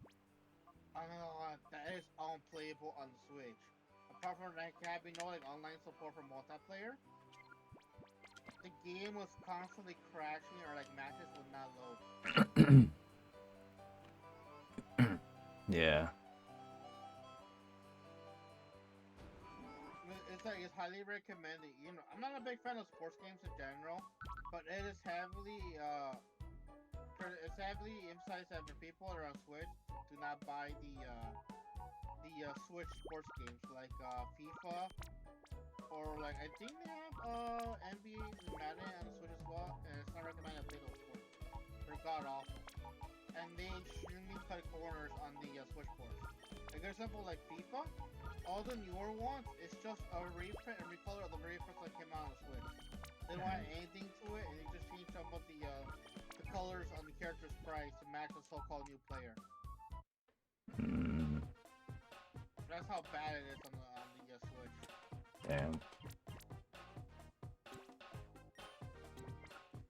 That is unplayable on the Switch. Apart from like having no like online support for multiplayer, the game was constantly crashing or like matches would not load. Yeah. It's like it's highly recommended. You know, I'm not a big fan of sports games in general, but it is it's heavily emphasized that for people that are on Switch, do not buy the Switch sports games like FIFA or like I think they have NBA Madden on the Switch as well, and it's not recommended to play those sports. They're god awful, and they extremely cut corners on the Switch ports. Like for example, like FIFA, all the newer ones, it's just a reprint and recolor of the very first one that came out on the Switch. They don't add anything to it, and they just change some of the colors on the character's price to match the so-called new player. Mm. That's how bad it is on the Switch. Damn.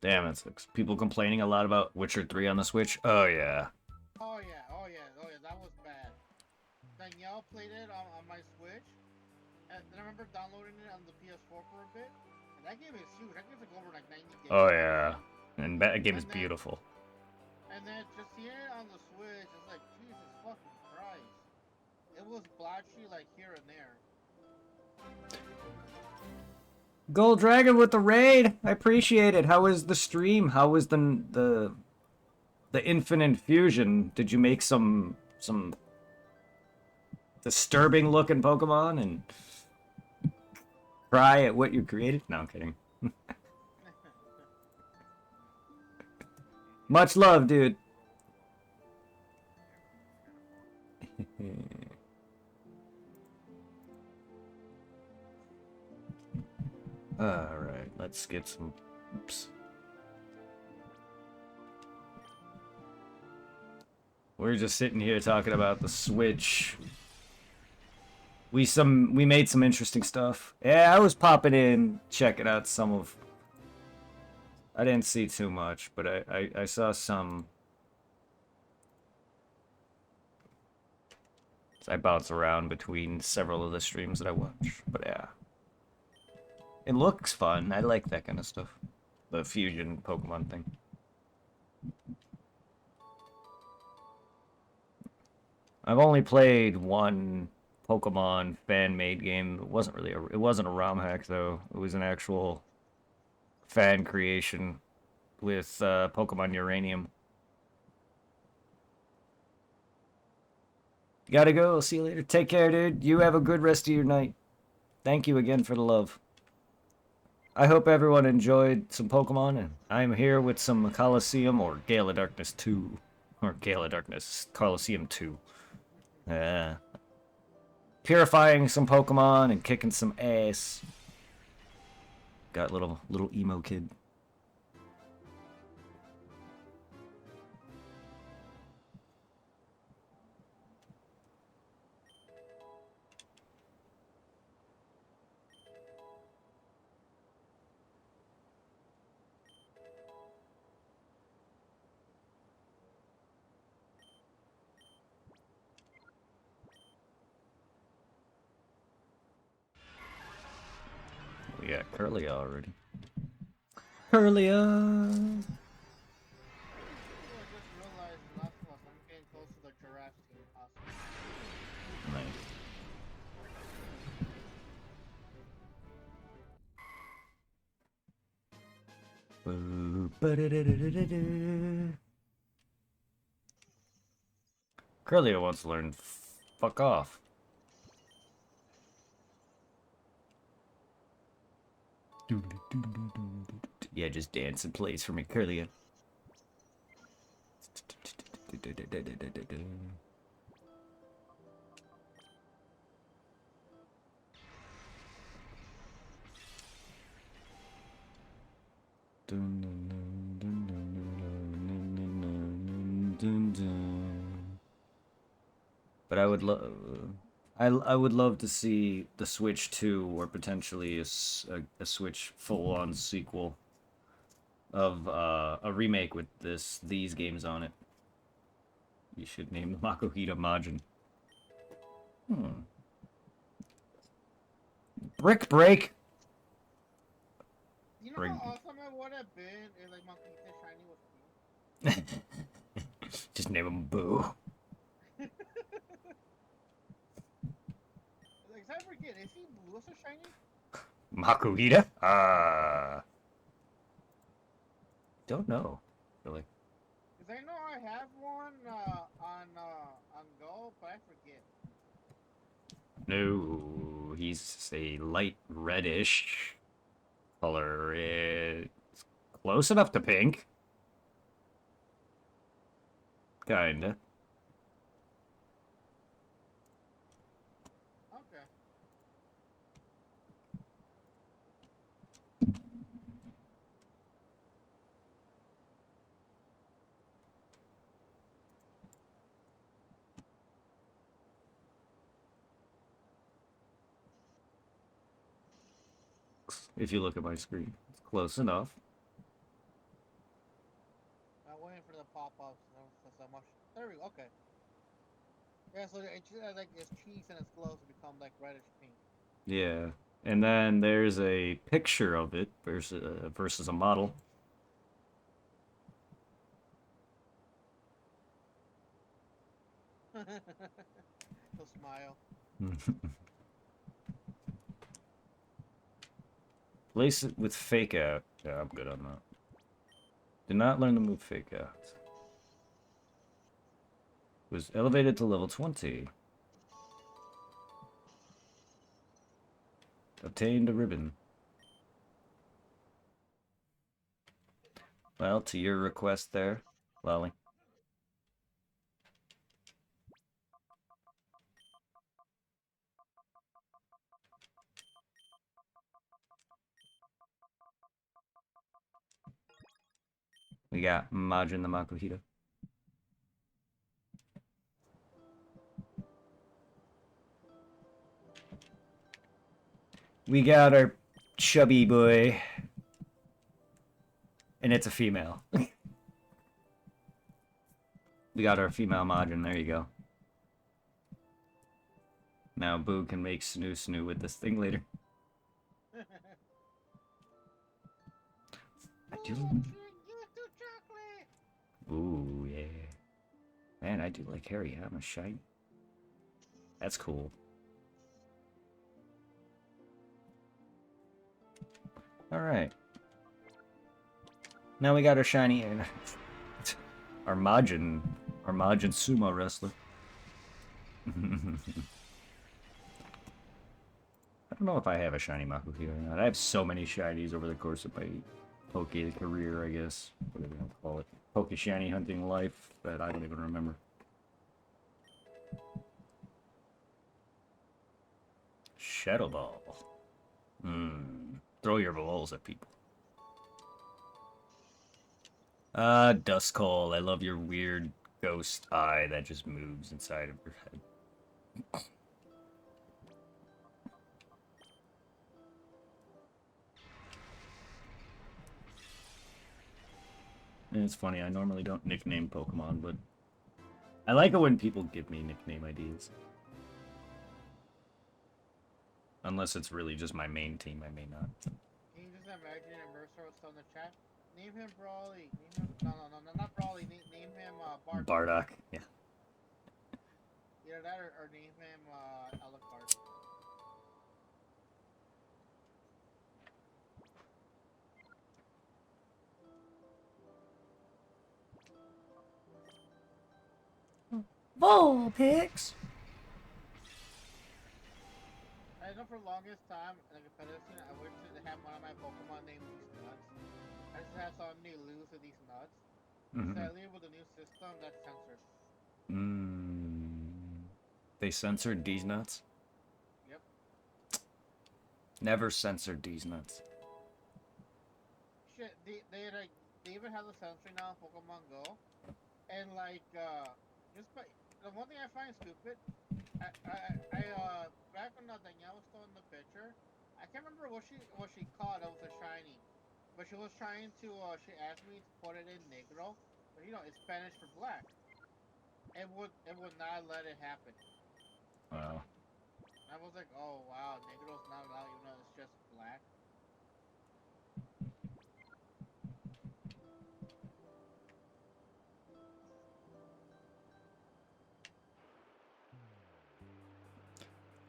Damn, it sucks. People complaining a lot about Witcher 3 on the Switch. Oh, yeah. Oh yeah, oh yeah, oh yeah, that was bad. Danielle played it on my Switch, and then I remember downloading it on the PS4 for a bit, and that game is huge. That game's like over like 90 gigs. Oh, yeah. And that game is then, beautiful. And then just seeing it on the Switch, it's like, Jesus fucking Christ. It was blotchy like here and there. Gold Dragon with the raid. I appreciate it. How was the stream? How was the Infinite Fusion? Did you make some disturbing looking Pokemon and cry at what you created? No, I'm kidding. Much love, dude. Alright, let's get some... Oops. We're just sitting here talking about the Switch. We made some interesting stuff. Yeah, I was popping in, checking out some of... I didn't see too much, but I saw some... I bounce around between several of the streams that I watch, but yeah. It looks fun. I like that kind of stuff. The fusion Pokemon thing. I've only played one Pokemon fan-made game. It wasn't a ROM hack though. It was an actual fan creation with Pokemon Uranium. Gotta go. See you later. Take care, dude. You have a good rest of your night. Thank you again for the love. I hope everyone enjoyed some Pokemon, and I'm here with some Coliseum or Gale of Darkness 2. Or Gale of Darkness, Coliseum 2. Purifying some Pokemon and kicking some ass. Got little emo kid. We got Curlia already. Curlia! Oh, I just realized last of us, I'm getting close to the giraffe team. Awesome. Nice. Curlia wants to learn fuck off. Yeah, just dance and plays for me, Curlia. But I would love, I would love to see the Switch 2 or potentially a Switch full-on sequel of a remake with these games on it. You should name the Makuhita Majin. Brick Break. You know Bring- how awesome it would have been if like Monkey Shiny was me? Just name him Boo. Like, I forget, is he blue or shiny? Makuhita? Don't know, really. Cause I know I have one on Go, but I forget. No, he's a light reddish color. It's close enough to pink. Kinda. Okay. If you look at my screen, it's close enough. I'm waiting for the pop-ups so much. There we go. Okay. Yeah, so it's like it's cheese and it's glows to become like reddish pink. Yeah. And then there's a picture of it versus a model. He'll smile. Place it with fake out. Yeah, I'm good on that. Did not learn the move fake out. Was elevated to level 20. Obtained a ribbon. Well, to your request there, Lolly. We got Majin the Makuhita. We got our chubby boy. And it's a female. We got our female Majin, there you go. Now Boo can make snoo snoo with this thing later. I do. Ooh, yeah. Man, I do like Harry. I'm a shiny. That's cool. Alright. Now we got our shiny... our Majin sumo wrestler. I don't know if I have a shiny Makuhita or not. I have so many shinies over the course of my Poke career, I guess. Whatever you want to call it. Poke shiny hunting life that I don't even remember. Shadow Ball. Throw your balls at people. Duskull. I love your weird ghost eye that just moves inside of your head. And it's funny, I normally don't nickname Pokemon, but I like it when people give me nickname ideas. Unless it's really just my main team, I may not. Can you just imagine a Mercer was still in the chat? Name him Brawly. Name him... No, not Brawly. Name him Bardock. Bardock, yeah. Either that or name him Alucard. Vulpix. I know for the longest time, in the competitive scene, I wish to have one of my Pokemon named These Nuts. I just have so many lose with these nuts. Sadly, with the new system, that's censored. They censored these nuts? Yep. Never censored these nuts. Shit, they even have the censoring now in Pokemon Go. And like, just by, the one thing I find stupid, back when Danielle was still in the picture, I can't remember what she called. That was a shiny, but she was trying to. She asked me to put it in negro, but you know it's Spanish for black. It would not let it happen. Wow. I was like, oh wow, negro's not allowed, even though it's just black.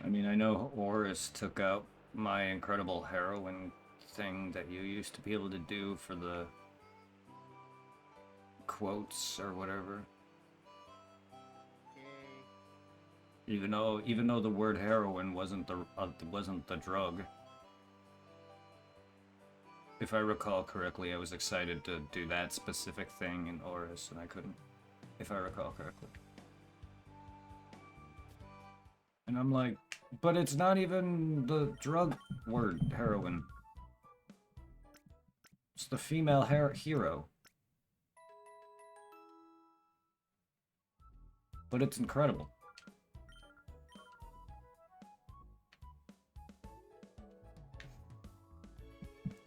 I mean, I know Horus took out my incredible heroine thing that you used to be able to do for the quotes or whatever. Okay. Even though the word heroin wasn't the drug. If I recall correctly, I was excited to do that specific thing in Horus, and I couldn't. If I recall correctly. And I'm like, but it's not even the drug word, heroin. It's the female hero. But it's incredible.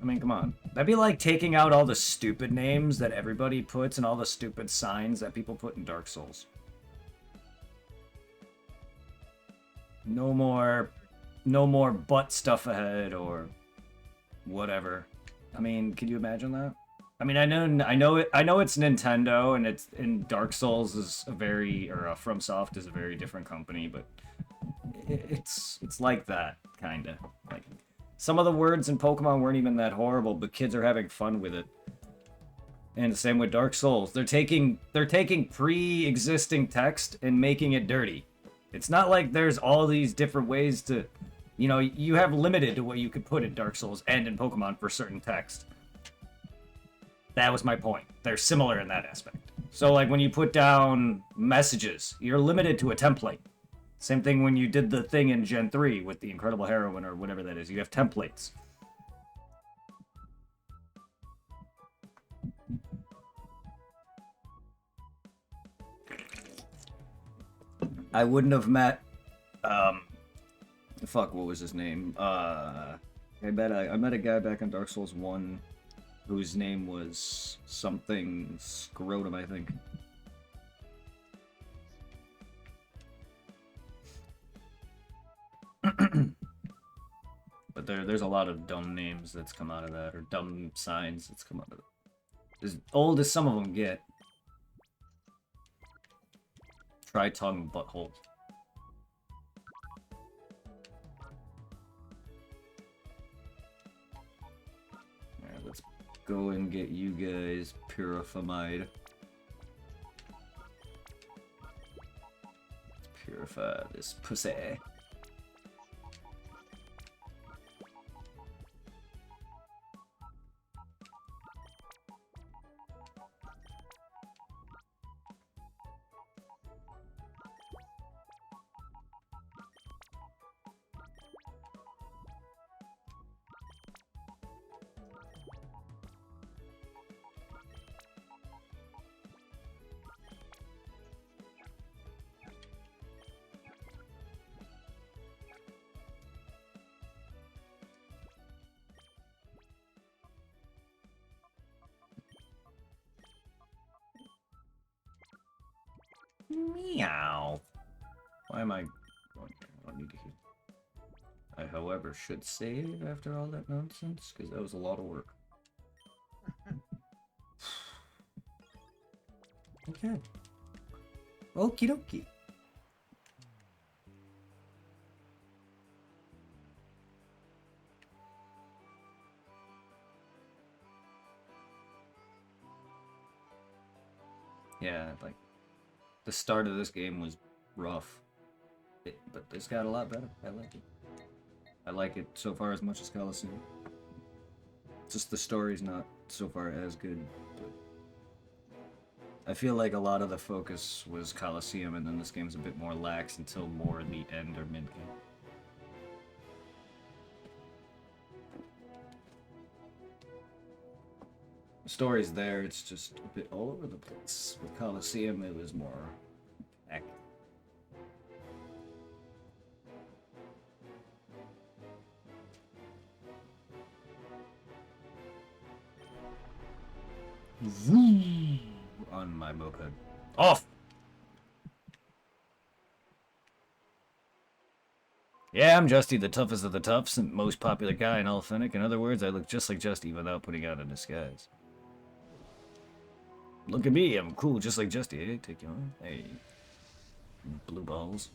I mean, come on. That'd be like taking out all the stupid names that everybody puts and all the stupid signs that people put in Dark Souls. No more butt stuff ahead or whatever. I mean, can you imagine that? I mean, I know it's Nintendo and it's in Dark Souls is FromSoft is a very different company, but it's like that kinda. Like some of the words in Pokemon weren't even that horrible, but kids are having fun with it. And the same with Dark Souls. They're taking pre-existing text and making it dirty. It's not like there's all these different ways to, you know, you have limited to what you could put in Dark Souls and in Pokemon for certain text. That was my point. They're similar in that aspect. So like when you put down messages, you're limited to a template. Same thing when you did the thing in Gen 3 with the Incredible Heroine or whatever that is. You have templates. I wouldn't have met, fuck, what was his name? I met a guy back in Dark Souls 1 whose name was something Scrotum, I think. But there's a lot of dumb names that's come out of that, or dumb signs that's come out of it. As old as some of them get. Try tongue butthole. go and get you guys purified. Purify this pussy. Meow. Why am I going here? I don't need to hear. I, however, should save after all that nonsense, because that was a lot of work. Okay. Okie dokie. Yeah, like, the start of this game was rough. But it's got a lot better. I like it. I like it so far as much as Coliseum. Just the story's not so far as good. But I feel like a lot of the focus was Coliseum, and then this game's a bit more lax until more the end or mid game. The story's there, it's just a bit all over the place. With Coliseum, it was more active. Vroom on my moped. Off! Yeah, I'm Justy, the toughest of the toughs and most popular guy in all Fennec. In other words, I look just like Justy without putting on a disguise. Look at me, I'm cool just like Justy. Hey, take you on. Hey. Blue balls.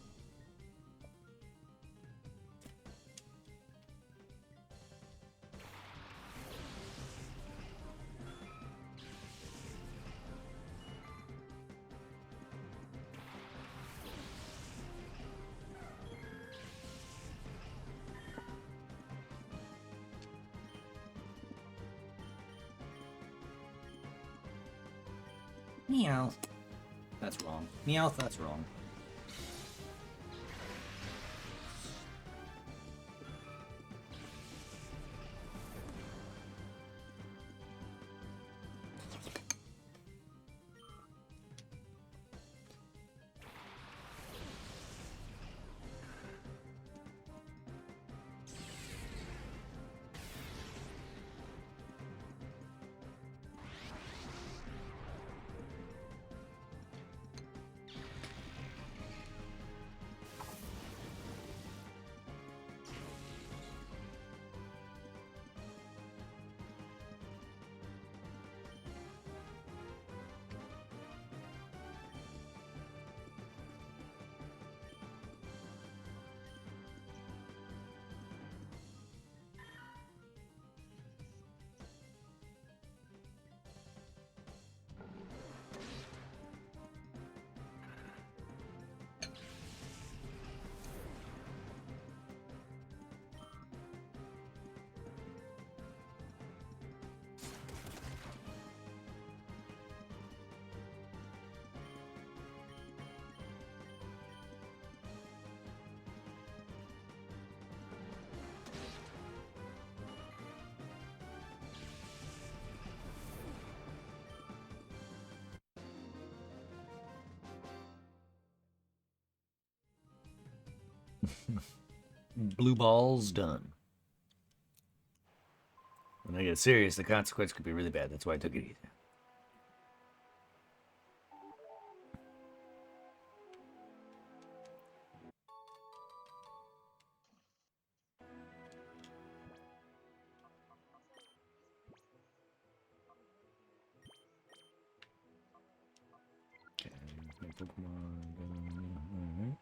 Meow. That's wrong. Meowth, that's wrong. Blue balls done. When I get serious, the consequence could be really bad. That's why I took it easy. Okay, my Pokemon. Alright.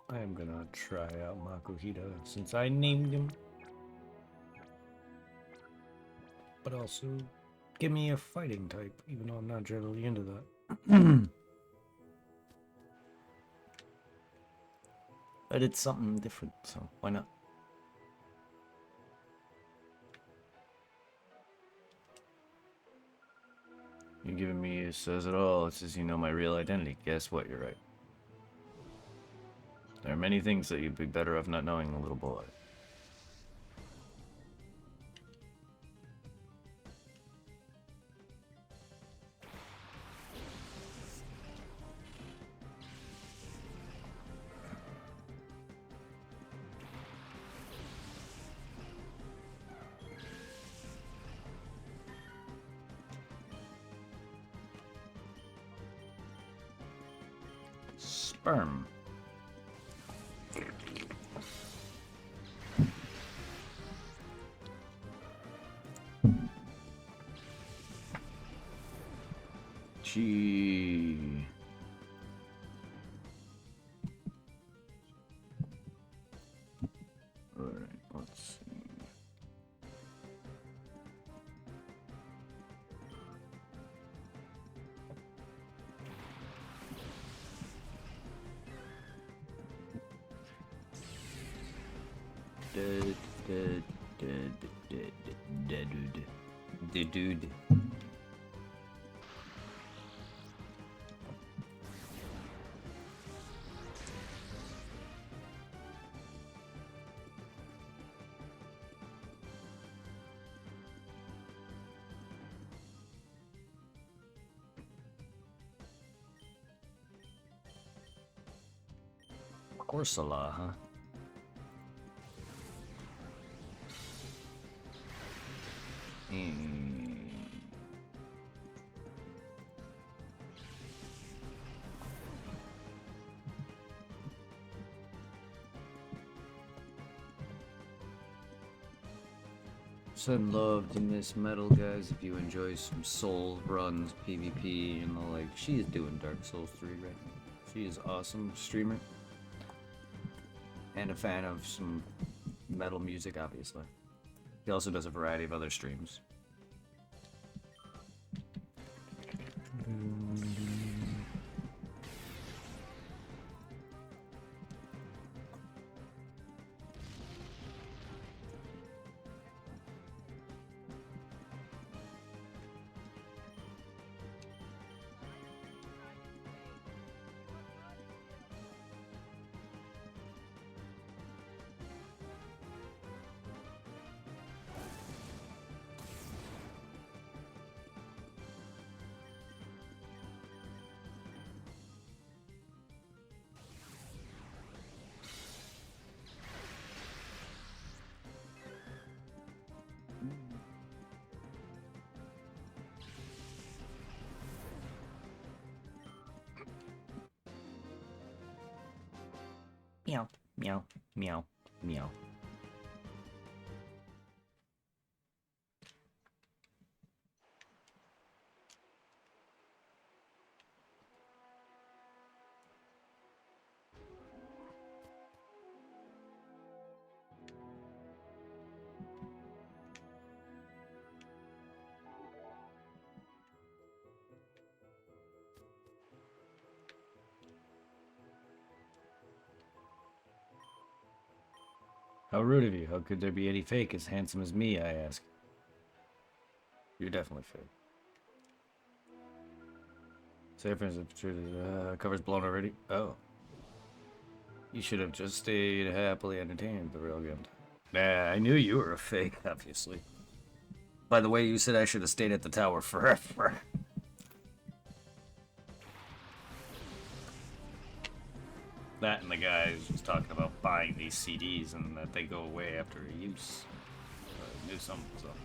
I am gonna try out Makuhita since I named him. But also, give me a fighting type, even though I'm not generally into that. But it's something different, so why not? You're giving me a says it all. It says you know my real identity. Guess what? You're right. There are many things that you'd be better off not knowing, little boy. Sperm. Gee. Alright, let's see. Dude. Corsola, huh? Send love to Miss Metal, guys, if you enjoy some Soul runs, PvP, and the like. She is doing Dark Souls 3 right now. She is awesome streamer. And a fan of some metal music, obviously. He also does a variety of other streams. Meow, meow, meow, meow. How rude of you. How could there be any fake as handsome as me, I ask. You're definitely fake. Say for instance, cover's blown already? Oh. You should have just stayed happily entertained the real game. Nah, I knew you were a fake, obviously. By the way, you said I should have stayed at the tower forever. That and the guy who was talking about buying these CDs and that they go away after use. I knew something was up.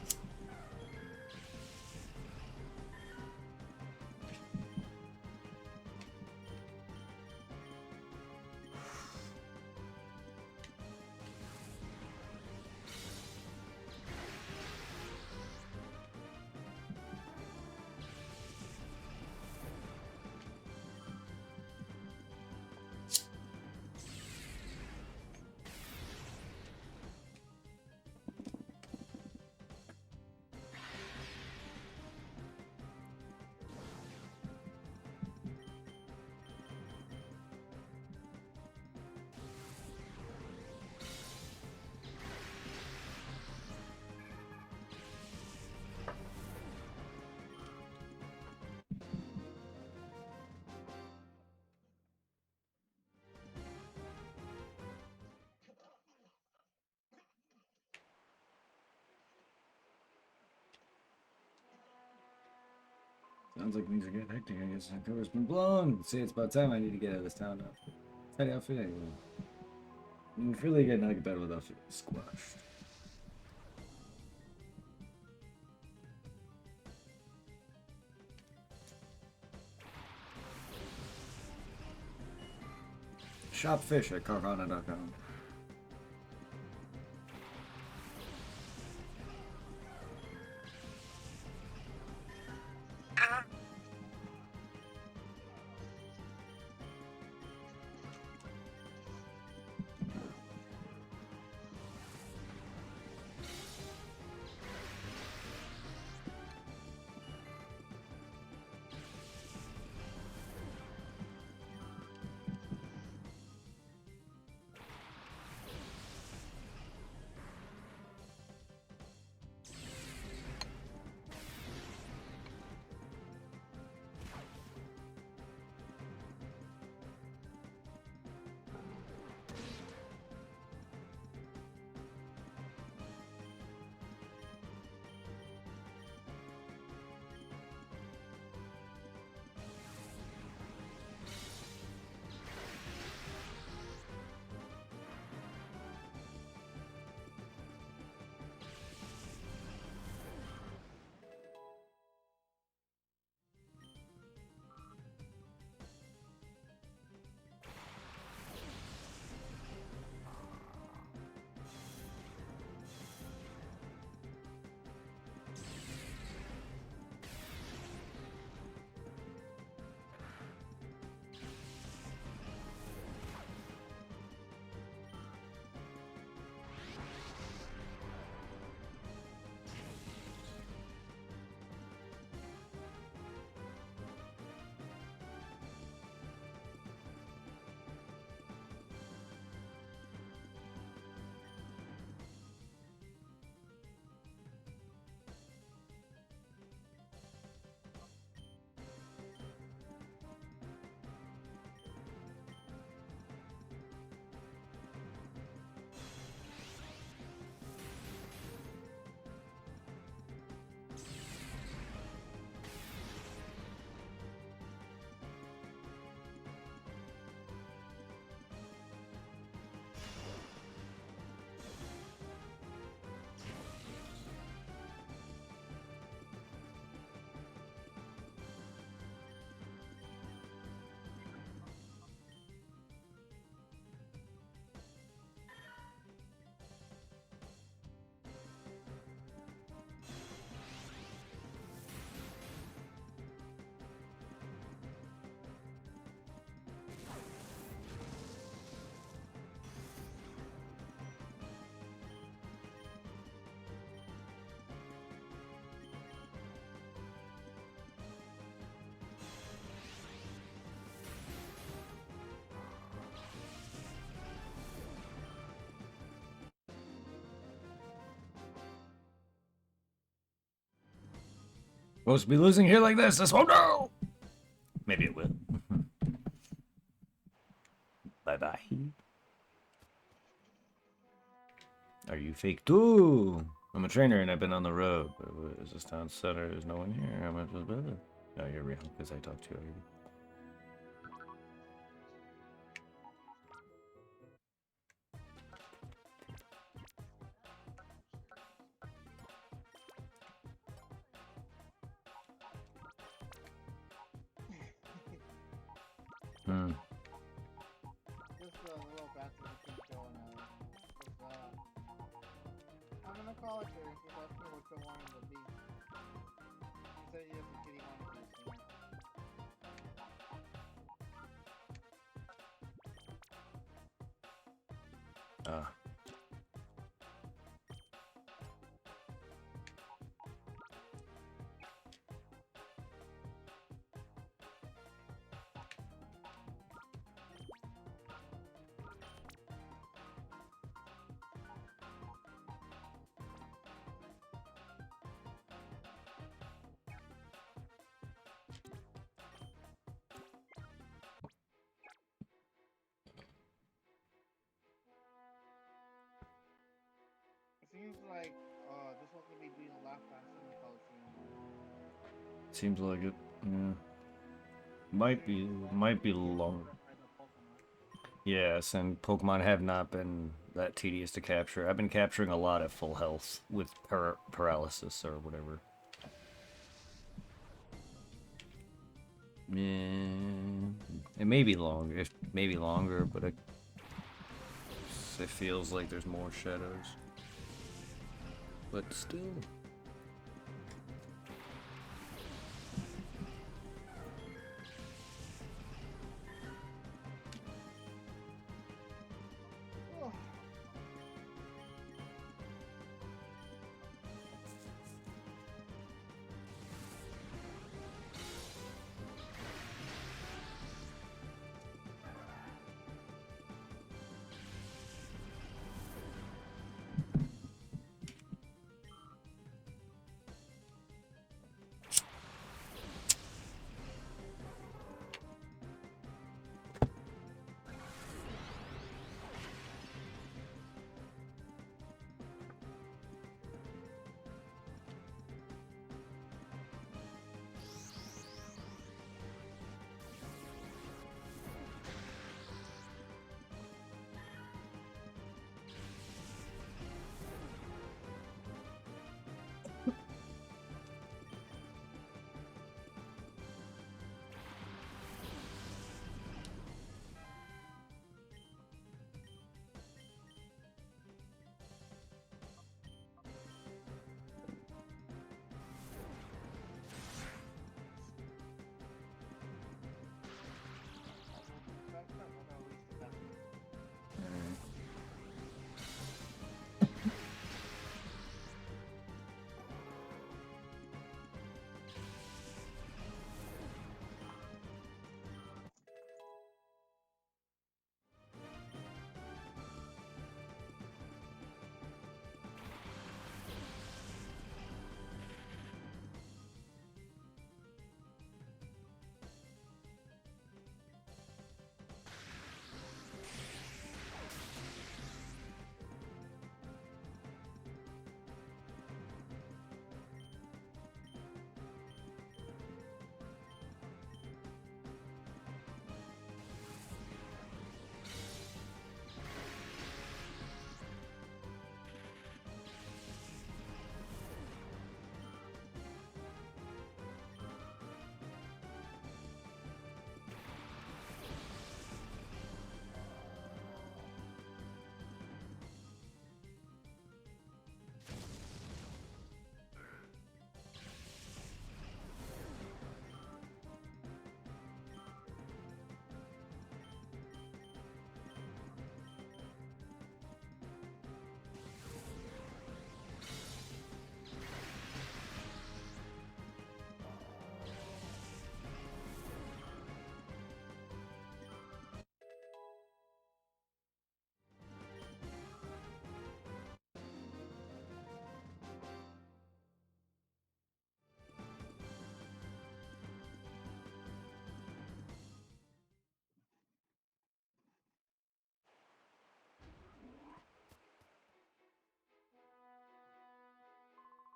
Sounds like things are getting hectic. I guess the cover's been blown. See, it's about time I need to get out of this town now. Tidy outfit anyway. It's really getting like better without feeling squashed. Shop fish at Carvana.com. Supposed to be losing here like this. This won't do. Maybe it will. Bye bye. Are you fake too? I'm a trainer and I've been on the road. But what is this town center? There's no one here. How much was better? No, you're real because I talked to you already. Hmm. Just a little bathroom thing going on. I'm gonna call it her. He asked me what you wanted to be. He said he doesn't get him on this thing. Ah. It seems like this one's gonna be doing a lap faster than the Coliseum. Seems like it. Yeah. Might be long. Yes, and Pokemon have not been that tedious to capture. I've been capturing a lot at full health with paralysis or whatever. Yeah, it may be longer. It may be longer, but it feels like there's more shadows. But still.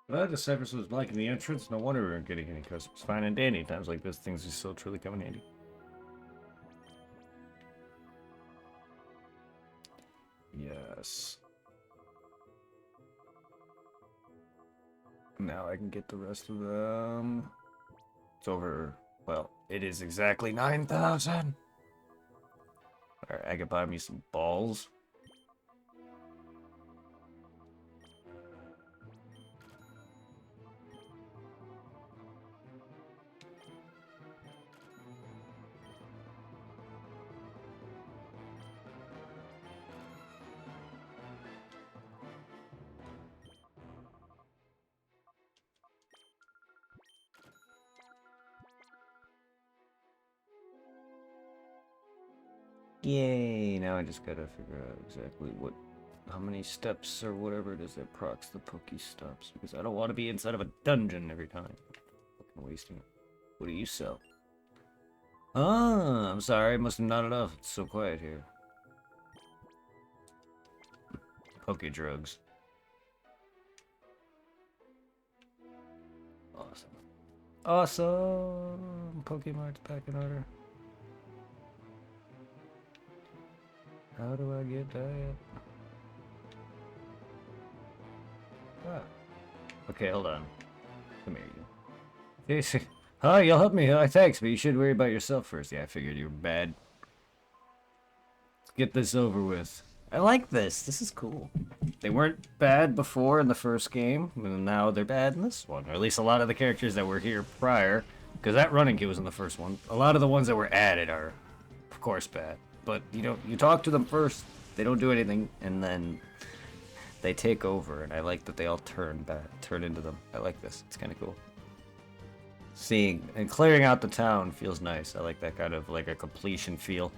Well, the Cypress was blocking the entrance. No wonder we weren't getting any customers. Fine and dandy. Times like this, things are still truly come in handy. Yes. Now I can get the rest of them. It's over. Well, it is exactly 9,000. Alright, I could buy me some balls. Yay! Now I just gotta figure out exactly how many steps or whatever it is that procs the Pokestops, because I don't want to be inside of a dungeon every time. Fucking wasting it. What do you sell? Ah, I'm sorry, must have nodded off. It's so quiet here. Poke drugs. Awesome. Awesome! Pokemon's back in order. How do I get that? Ah. Okay, hold on. Come here, you. Yes. Hi, you'll help me. Thanks, but you should worry about yourself first. Yeah, I figured you were bad. Let's get this over with. I like this. This is cool. They weren't bad before in the first game, and now they're bad in this one. Or at least a lot of the characters that were here prior, because that running kit was in the first one. A lot of the ones that were added are, of course, bad. But you talk to them first, they don't do anything, and then they take over. And I like that they all turn into them. I like this. It's kind of cool. Seeing and clearing out the town feels nice. I like that kind of like a completion feel.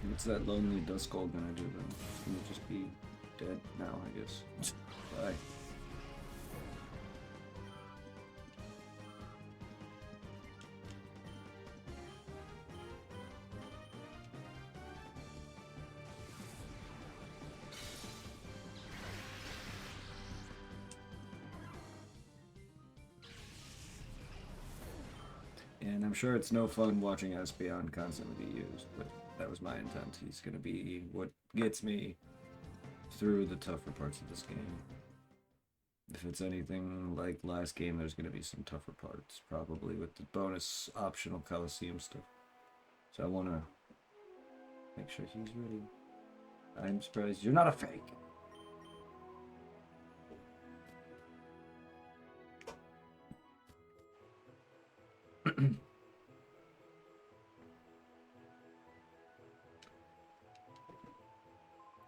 What's that lonely Duskull gonna do then? He's gonna just be dead now, I guess. Bye. And I'm sure it's no fun watching Espeon constantly be used, but that was my intent. He's gonna be what gets me through the tougher parts of this game. If it's anything like last game, there's gonna be some tougher parts, probably with the bonus optional Coliseum stuff. So I wanna make sure he's ready. I'm surprised you're not a fake.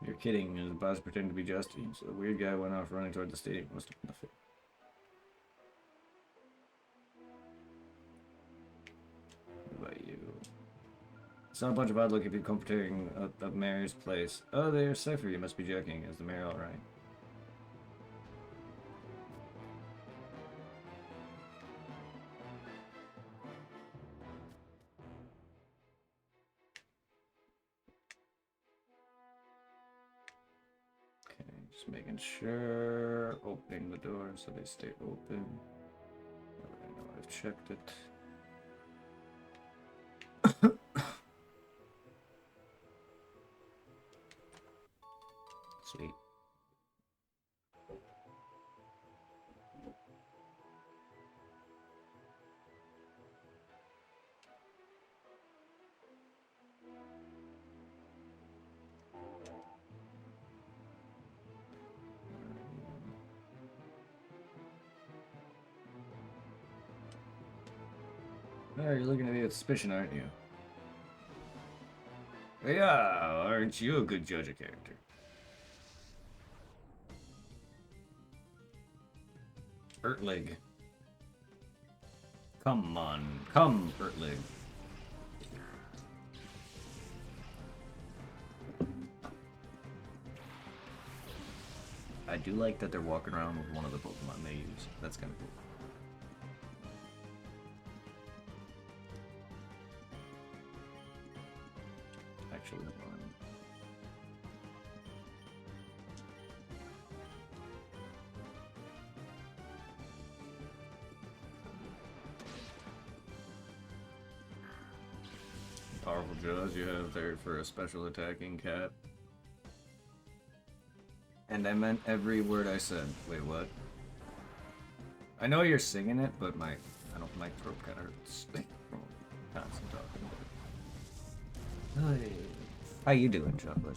You're kidding. The boss pretended to be Justine, so the weird guy went off running toward the stadium. Must have been the fit. What about you? Saw a bunch of odd-looking people comparing of Mayor's place. Oh, there's Cypher. You must be joking. Is the mayor all right? Just making sure, opening the door so they stay open. I know I've checked it. Sweet. Oh, you're looking at me with suspicion, aren't you? Yeah, aren't you a good judge of character? Ertlig. Come on. Come, Ertlig. I do like that they're walking around with one of the Pokemon they use. That's kind of cool. Actually, powerful jaws you have there for a special attacking cat. And I meant every word I said. Wait, what? I know you're singing it, but my throat kind of hurts from constant talking. Hey. How you doing, Chocolate?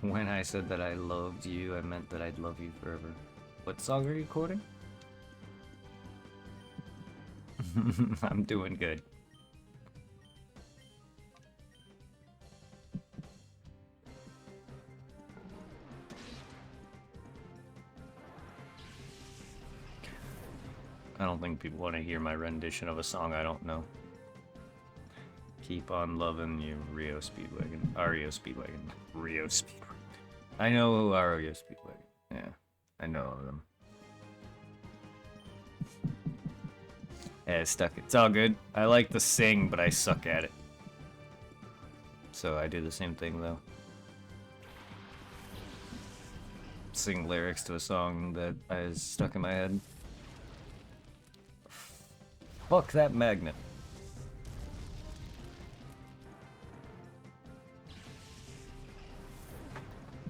When I said that I loved you, I meant that I'd love you forever. What song are you quoting? I'm doing good. I don't think people want to hear my rendition of a song I don't know. Keep on loving you, Rio Speedwagon. REO Speedwagon. Rio Speedwagon. I know REO Speedwagon. Yeah, I know them. Yeah, it's stuck. It's all good. I like to sing, but I suck at it. So I do the same thing, though. Sing lyrics to a song that is stuck in my head. Fuck that magnet.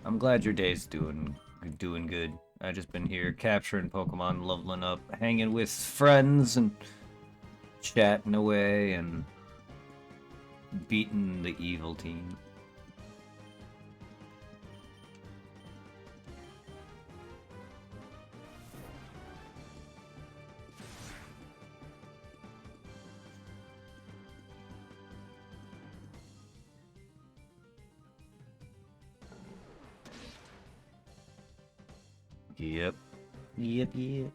I'm glad your day's doing good. I just been here capturing Pokemon, leveling up, hanging with friends, and chatting away, and beating the evil team. Yep. Yep, yep.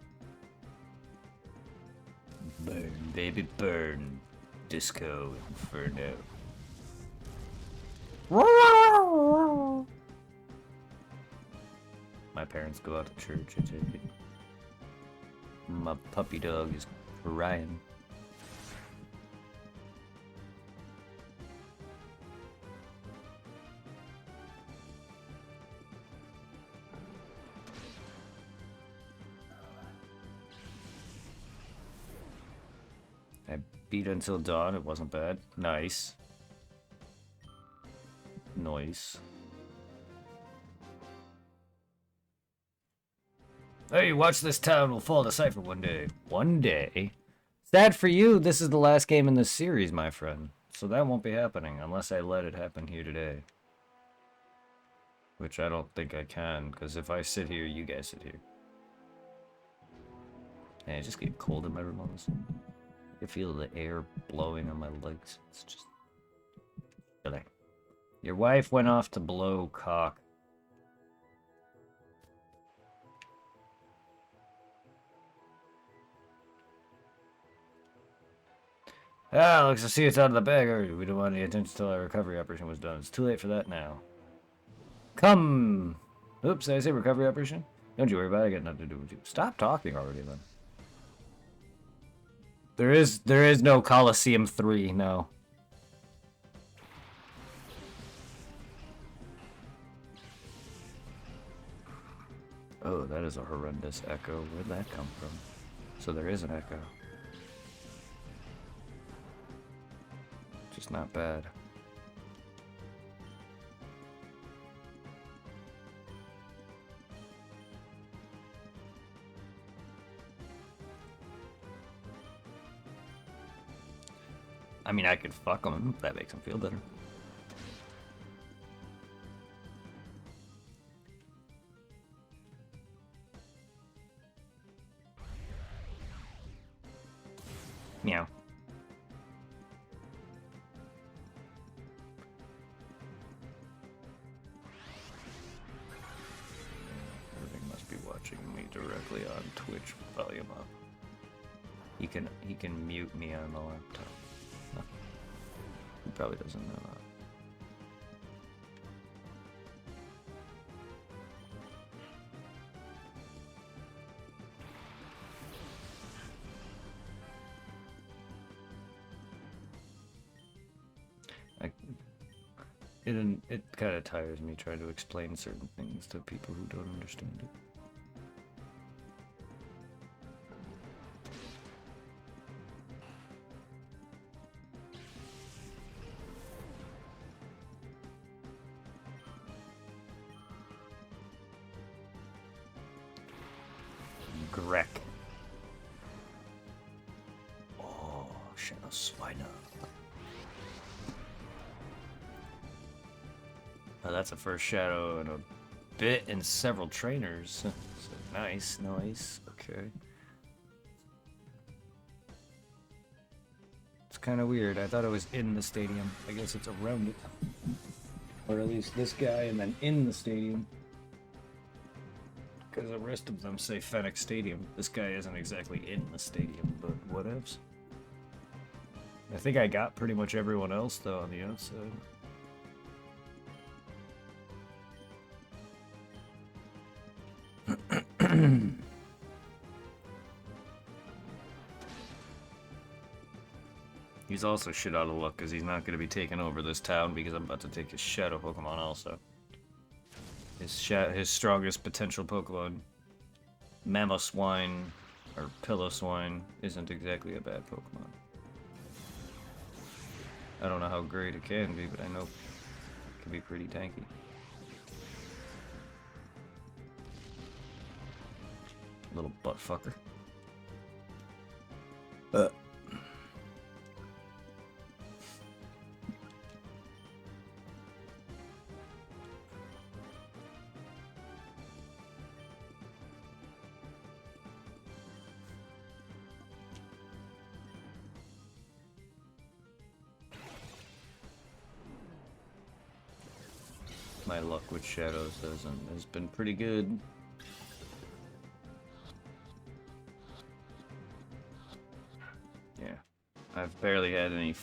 Burn, baby, burn. Disco Inferno. My parents go out to church, I take it. My puppy dog is crying. I beat until dawn, it wasn't bad. Nice. Nice. Hey, watch this town will fall to cipher one day. One day? Sad for you, this is the last game in this series, my friend. So that won't be happening unless I let it happen here today. Which I don't think I can, because if I sit here, you guys sit here. And I just get cold in my room all of a sudden. I can feel the air blowing on my legs. It's just... Chilly. Your wife went off to blow cock. Ah, looks to see it's out of the bag already. We don't want any attention until our recovery operation was done. It's too late for that now. Come! Oops, did I say recovery operation? Don't you worry about it, I got nothing to do with you. Stop talking already, then. There is no Coliseum 3, no. Oh, that is a horrendous echo. Where'd that come from? So there is an echo. Just not bad. I mean, I could fuck him if that makes him feel better. Meow. Everything must be watching me directly on Twitch. Volume up. He can mute me on the laptop. Huh. He probably doesn't know that. It kind of tires me trying to explain certain things to people who don't understand it. Grek. Oh, Shadow Swiner. Oh, that's a first shadow and a bit and several trainers. So, nice, nice. Okay. It's kind of weird. I thought it was in the stadium. I guess it's around it. Or at least this guy and then in the stadium. Because the rest of them say Fennec Stadium. This guy isn't exactly in the stadium, but whatevs. I think I got pretty much everyone else, though, on the outside. He's also shit out of luck because he's not going to be taking over this town because I'm about to take his Shadow Pokemon also. His strongest potential Pokemon, Mamoswine, or Piloswine, isn't exactly a bad Pokemon. I don't know how great it can be, but I know it can be pretty tanky. Little butt fucker. My luck with shadows has been pretty good. Yeah, I've barely had any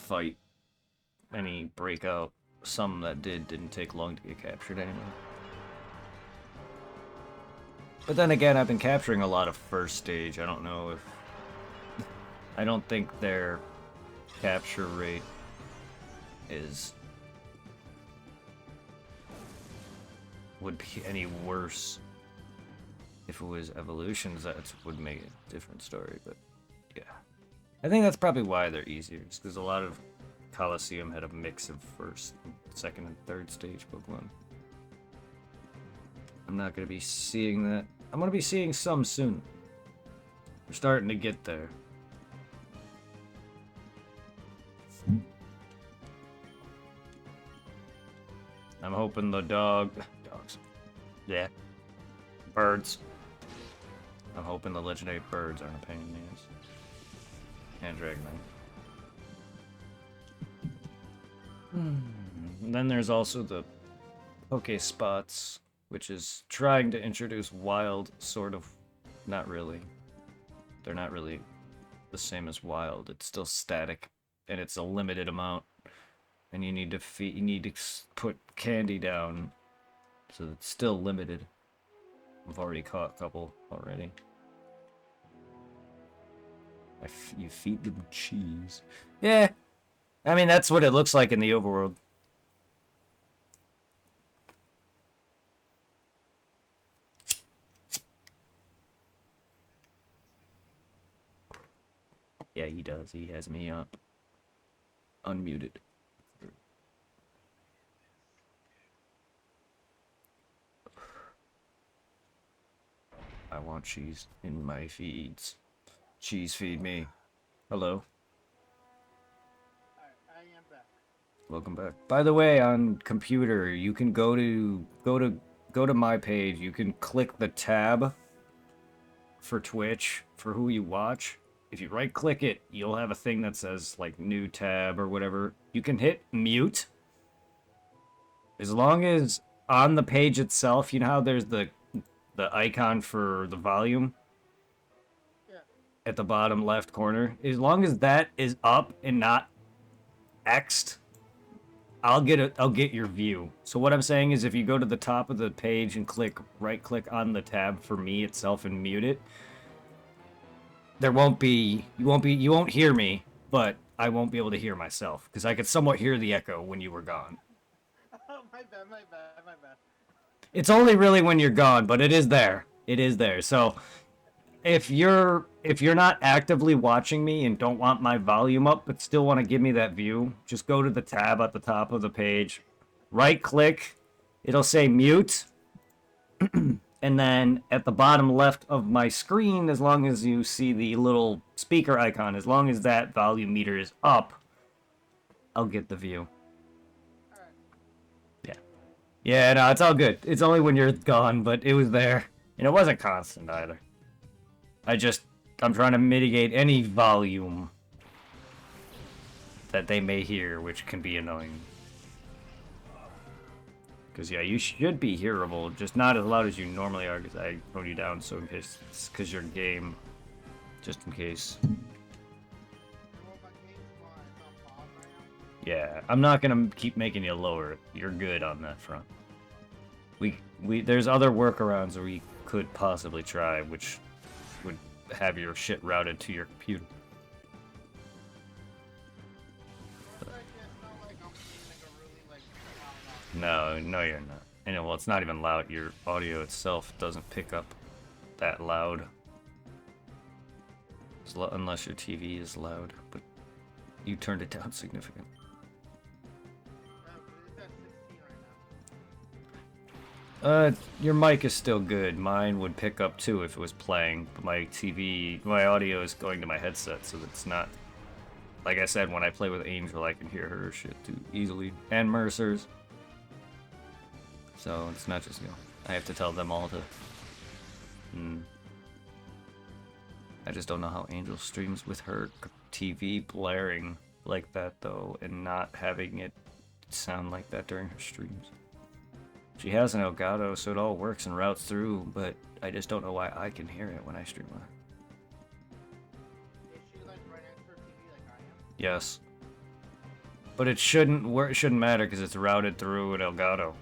breakout. Some that didn't take long to get captured anyway. But then again, I've been capturing a lot of first stage. I don't know if... I don't think their capture rate would be any worse if it was evolutions. That would make it a different story, but yeah. I think that's probably why they're easier, because a lot of Coliseum had a mix of first, second, and third stage Pokemon. I'm not going to be seeing that. I'm going to be seeing some soon. We're starting to get there. I'm hoping the dogs. Yeah. Birds. I'm hoping the legendary birds aren't a pain in the ass. And Dragonite. And then there's also the Pokespots, which is trying to introduce wild, sort of. Not really. They're not really the same as wild. It's still static, and it's a limited amount. And you need to put candy down, so it's still limited. I've already caught a couple already. You feed them cheese. Yeah, I mean that's what it looks like in the overworld. Yeah, he does. He has me up. Unmuted. I want cheese in my feeds. Cheese feed me. Hello. I am back. Welcome back. By the way, on computer, you can go to my page. You can click the tab for Twitch for who you watch. If you right click it, you'll have a thing that says like new tab or whatever. You can hit mute. As long as on the page itself, you know how there's the icon for the volume at the bottom left corner. As long as that is up and not X'd, I'll get your view. So what I'm saying is if you go to the top of the page and right click on the tab for me itself and mute it, you won't hear me, but I won't be able to hear myself because I could somewhat hear the echo when you were gone. Oh, my bad. It's only really when you're gone, but it is there. It is there. So if you're not actively watching me and don't want my volume up but still want to give me that view, just go to the tab at the top of the page, right click, it'll say mute, and then at the bottom left of my screen, as long as you see the little speaker icon, as long as that volume meter is up, I'll get the view. Yeah, no, it's all good. It's only when you're gone, but it was there. And it wasn't constant either. I'm trying to mitigate any volume that they may hear, which can be annoying. Because, yeah, you should be hearable, just not as loud as you normally are, because I toned you down, so in case, because your game, just in case. Well, my game's fine. It's on pause right now. Yeah, I'm not gonna keep making you lower. You're good on that front. There's other workarounds we could possibly try, which would have your shit routed to your computer. It's like, it's not like I'm being like a really like loud. No, you're not. And well, it's not even loud. Your audio itself doesn't pick up that loud. Unless your TV is loud, but you turned it down significantly. It's at 16 right now. Your mic is still good. Mine would pick up too if it was playing, but my audio is going to my headset, so it's not. Like I said, when I play with Angel, I can hear her shit too easily, and Mercer's. So it's not just, I have to tell them all to. I just don't know how Angel streams with her TV blaring like that, though, and not having it sound like that during her streams. She has an Elgato, so it all works and routes through, but I just don't know why I can hear it when I stream with her. Is she like right next to her TV like I am? Yes. But it shouldn't work. It shouldn't matter because it's routed through an Elgato.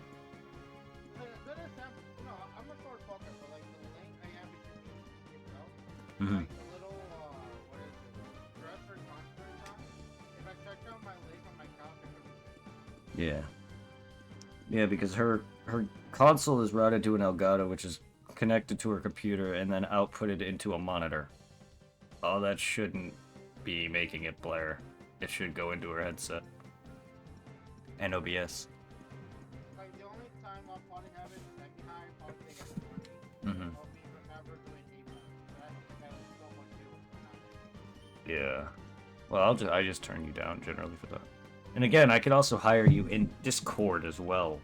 It's a good example. You know, I'm a short fucker, but like the link I have between me and yourself, Mm-hmm. like the little what is it? Dresser conference on. If I check out my link on my couch, I could be Yeah. Yeah, because her console is routed to an Elgato, which is connected to her computer and then outputted into a monitor. Oh, that shouldn't be making it blare. It should go into her headset. And OBS. like the only time I'll probably have it second high, probably like in the morning. Mm-hmm. I'll be remember doing Apex. That's so much too. Yeah. Well, I just turn you down generally for that. And again, I could also hire you in Discord as well.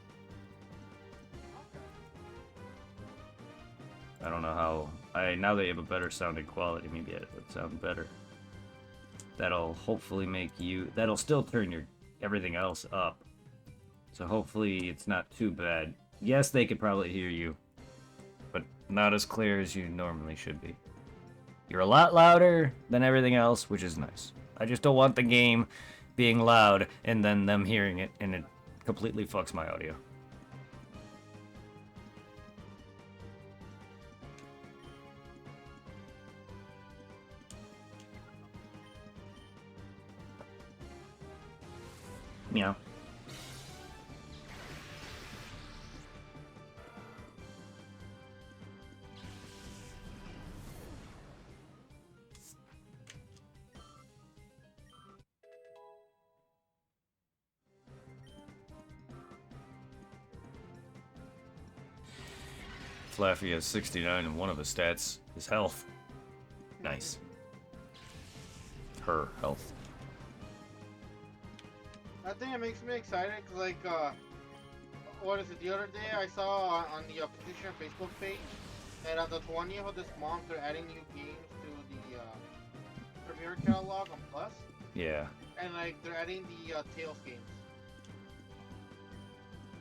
I don't know how. Now that you have a better sounding quality, maybe it would sound better. That'll hopefully make you. That'll still turn your everything else up. So hopefully it's not too bad. Yes, they could probably hear you, but not as clear as you normally should be. You're a lot louder than everything else, which is nice. I just don't want the game being loud and then them hearing it, and it completely fucks my audio. Meow. Flaffy has 69 and one of his stats is health. Nice. Her health. I think it makes me excited because, like, what is it? The other day I saw on the PlayStation Facebook page that on the 20th of this month they're adding new games to the Premier catalog on Plus, Yeah, and like they're adding the Tales games.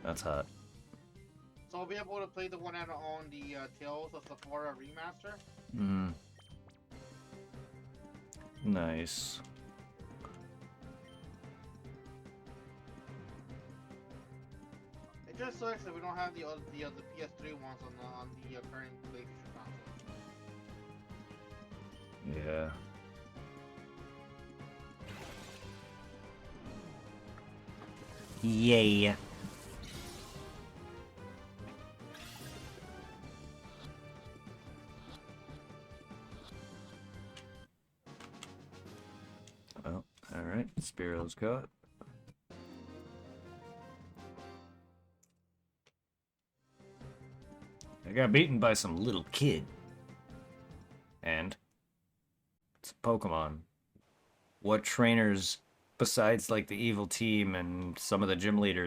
that's hot. So I'll be able to play the one that on the Tales of Sephora remaster. Mm. Nice. It just sucks that we don't have the PS3 ones on the current PlayStation console. Yeah. Yay. Well, alright. Spiro's caught. I got beaten by some little kid. And it's a Pokemon. What trainers, besides like the evil team and some of the gym leaders,